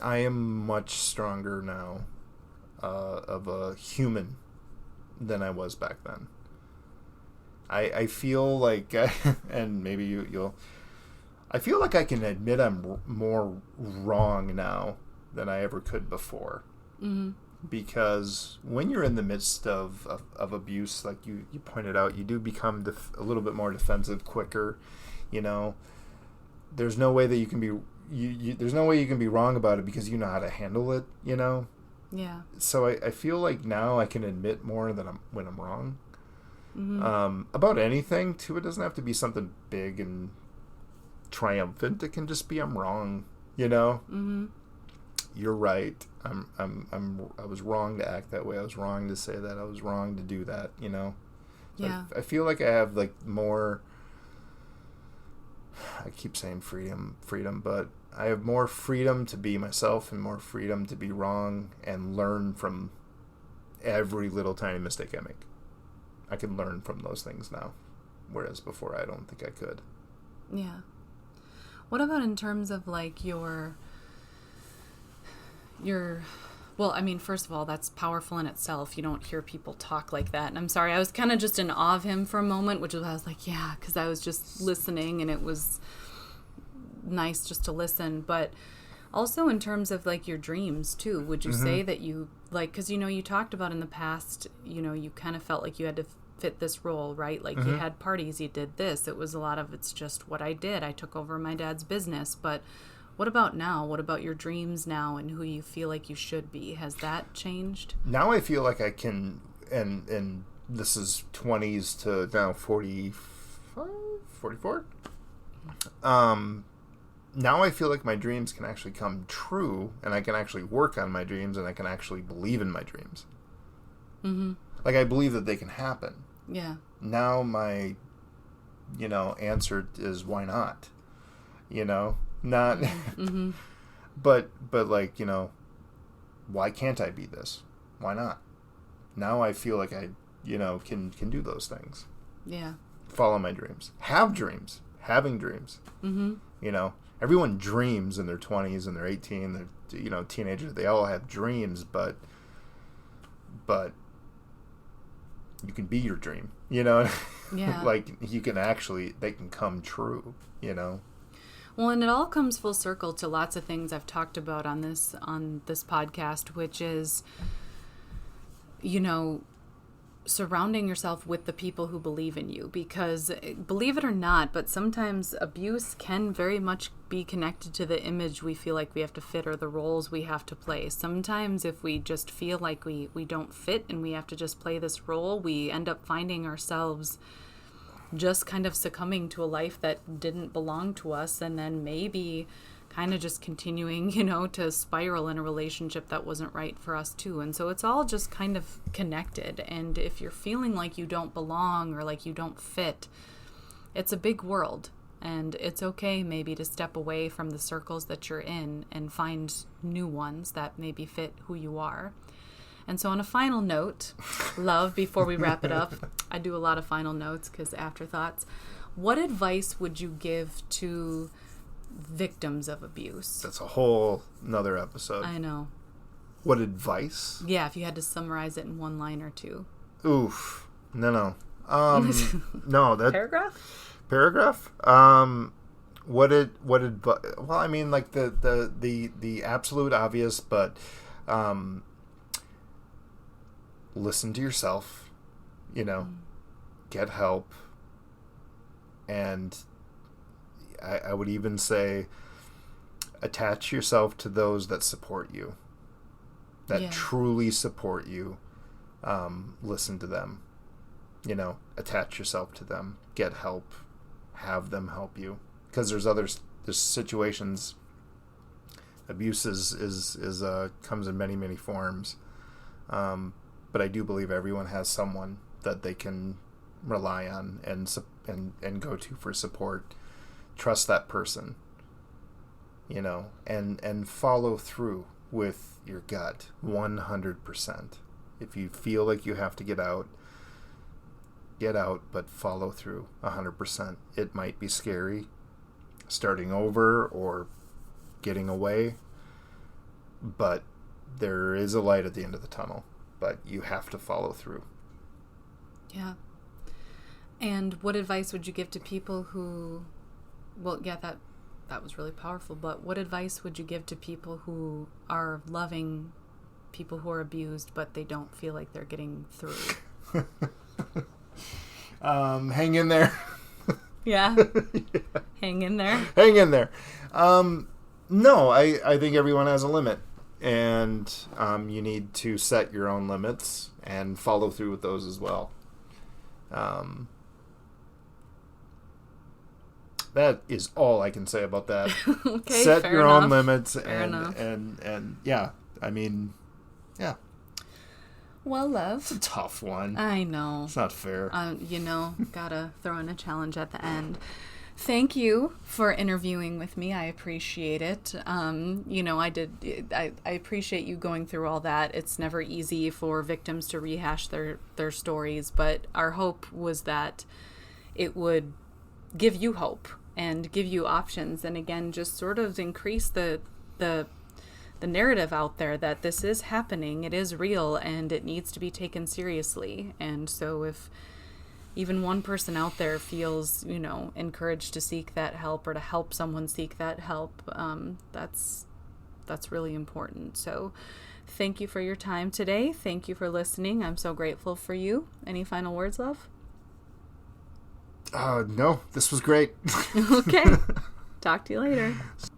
I am much stronger now of a human than I was back then. I feel like, and maybe you'll, I feel like I can admit I'm more wrong now than I ever could before. Mm-hmm. Because when you're in the midst of abuse, like you pointed out, you do become a little bit more defensive quicker. There's no way that you can be there's no way you can be wrong about it because you know how to handle it. Yeah. So I feel like now I can admit more when I'm wrong. Mm-hmm. About anything too. It doesn't have to be something big and triumphant. It can just be I'm wrong. Mm-hmm. You're right. I was wrong to act that way. I was wrong to say that. I was wrong to do that. So Yeah. I feel like I have like more. I keep saying freedom, but I have more freedom to be myself and more freedom to be wrong and learn from every little tiny mistake I make. I can learn from those things now, whereas before I don't think I could. Yeah. What about in terms of like your well, I mean, first of all, that's powerful in itself. You don't hear people talk like that. And I'm sorry, I was kind of just in awe of him for a moment, which was, I was like, yeah, because I was just listening and it was nice just to listen. But also in terms of like your dreams too, would you say that you like, because you talked about in the past, you kind of felt like you had to fit this role, right? Like you had parties, you did this. It was a lot of, it's just what I did. I took over my dad's business. But what about now? What about your dreams now and who you feel like you should be? Has that changed? Now I feel like I can, and this is 20s to now 45, 44. Now I feel like my dreams can actually come true, and I can actually work on my dreams, and I can actually believe in my dreams. Mm-hmm. Like I believe that they can happen. Yeah. Now my, answer is why not? Not, Mm-hmm. but like, why can't I be this? Why not? Now I feel like I, can do those things. Yeah. Follow my dreams. Have dreams. Having dreams. Mm-hmm. Everyone dreams in their 20s and they're 18, they're, teenagers. They all have dreams, but you can be your dream, Yeah. like you can actually, they can come true, Well, and it all comes full circle to lots of things I've talked about on this podcast, which is, surrounding yourself with the people who believe in you. Because believe it or not, but sometimes abuse can very much be connected to the image we feel like we have to fit or the roles we have to play. Sometimes if we just feel like we don't fit and we have to just play this role, we end up finding ourselves just kind of succumbing to a life that didn't belong to us, and then maybe kind of just continuing, to spiral in a relationship that wasn't right for us too. And so it's all just kind of connected. And if you're feeling like you don't belong or like you don't fit, it's a big world. And it's okay maybe to step away from the circles that you're in and find new ones that maybe fit who you are. And so on a final note, love, before we wrap it up, I do a lot of final notes because afterthoughts. What advice would you give to victims of abuse? That's a whole nother episode. I know. What advice? Yeah, if you had to summarize it in one line or two. Oof. No. No, that paragraph. Well, I mean, like the absolute obvious, but listen to yourself, get help. And I would even say attach yourself to those that support you, that truly support you. Listen to them, attach yourself to them, get help, have them help you. Because there's situations. Abuse is comes in many, many forms, but I do believe everyone has someone that they can rely on and go to for support. Trust that person, and follow through with your gut 100%. If you feel like you have to get out, but follow through 100%. It might be scary, starting over or getting away, but there is a light at the end of the tunnel, but you have to follow through. Yeah. And what advice would you give to people who, that was really powerful, but what advice would you give to people who are loving people who are abused, but they don't feel like they're getting through? Hang in there. Yeah. Hang in there. Hang in there. No, I think everyone has a limit, and you need to set your own limits and follow through with those as well. That is all I can say about that. Okay, set your enough. Own limits fair and yeah, I mean, yeah. Well, love. It's a tough one. I know. It's not fair. Gotta throw in a challenge at the end. Thank you for interviewing with me. I appreciate it. I appreciate you going through all that. It's never easy for victims to rehash their stories, but our hope was that it would give you hope and give you options, and again, just sort of increase the narrative out there that this is happening, it is real, and it needs to be taken seriously. And so if even one person out there feels, encouraged to seek that help or to help someone seek that help, that's really important. So thank you for your time today. Thank you for listening. I'm so grateful for you. Any final words, love? No, this was great. Okay. Talk to you later.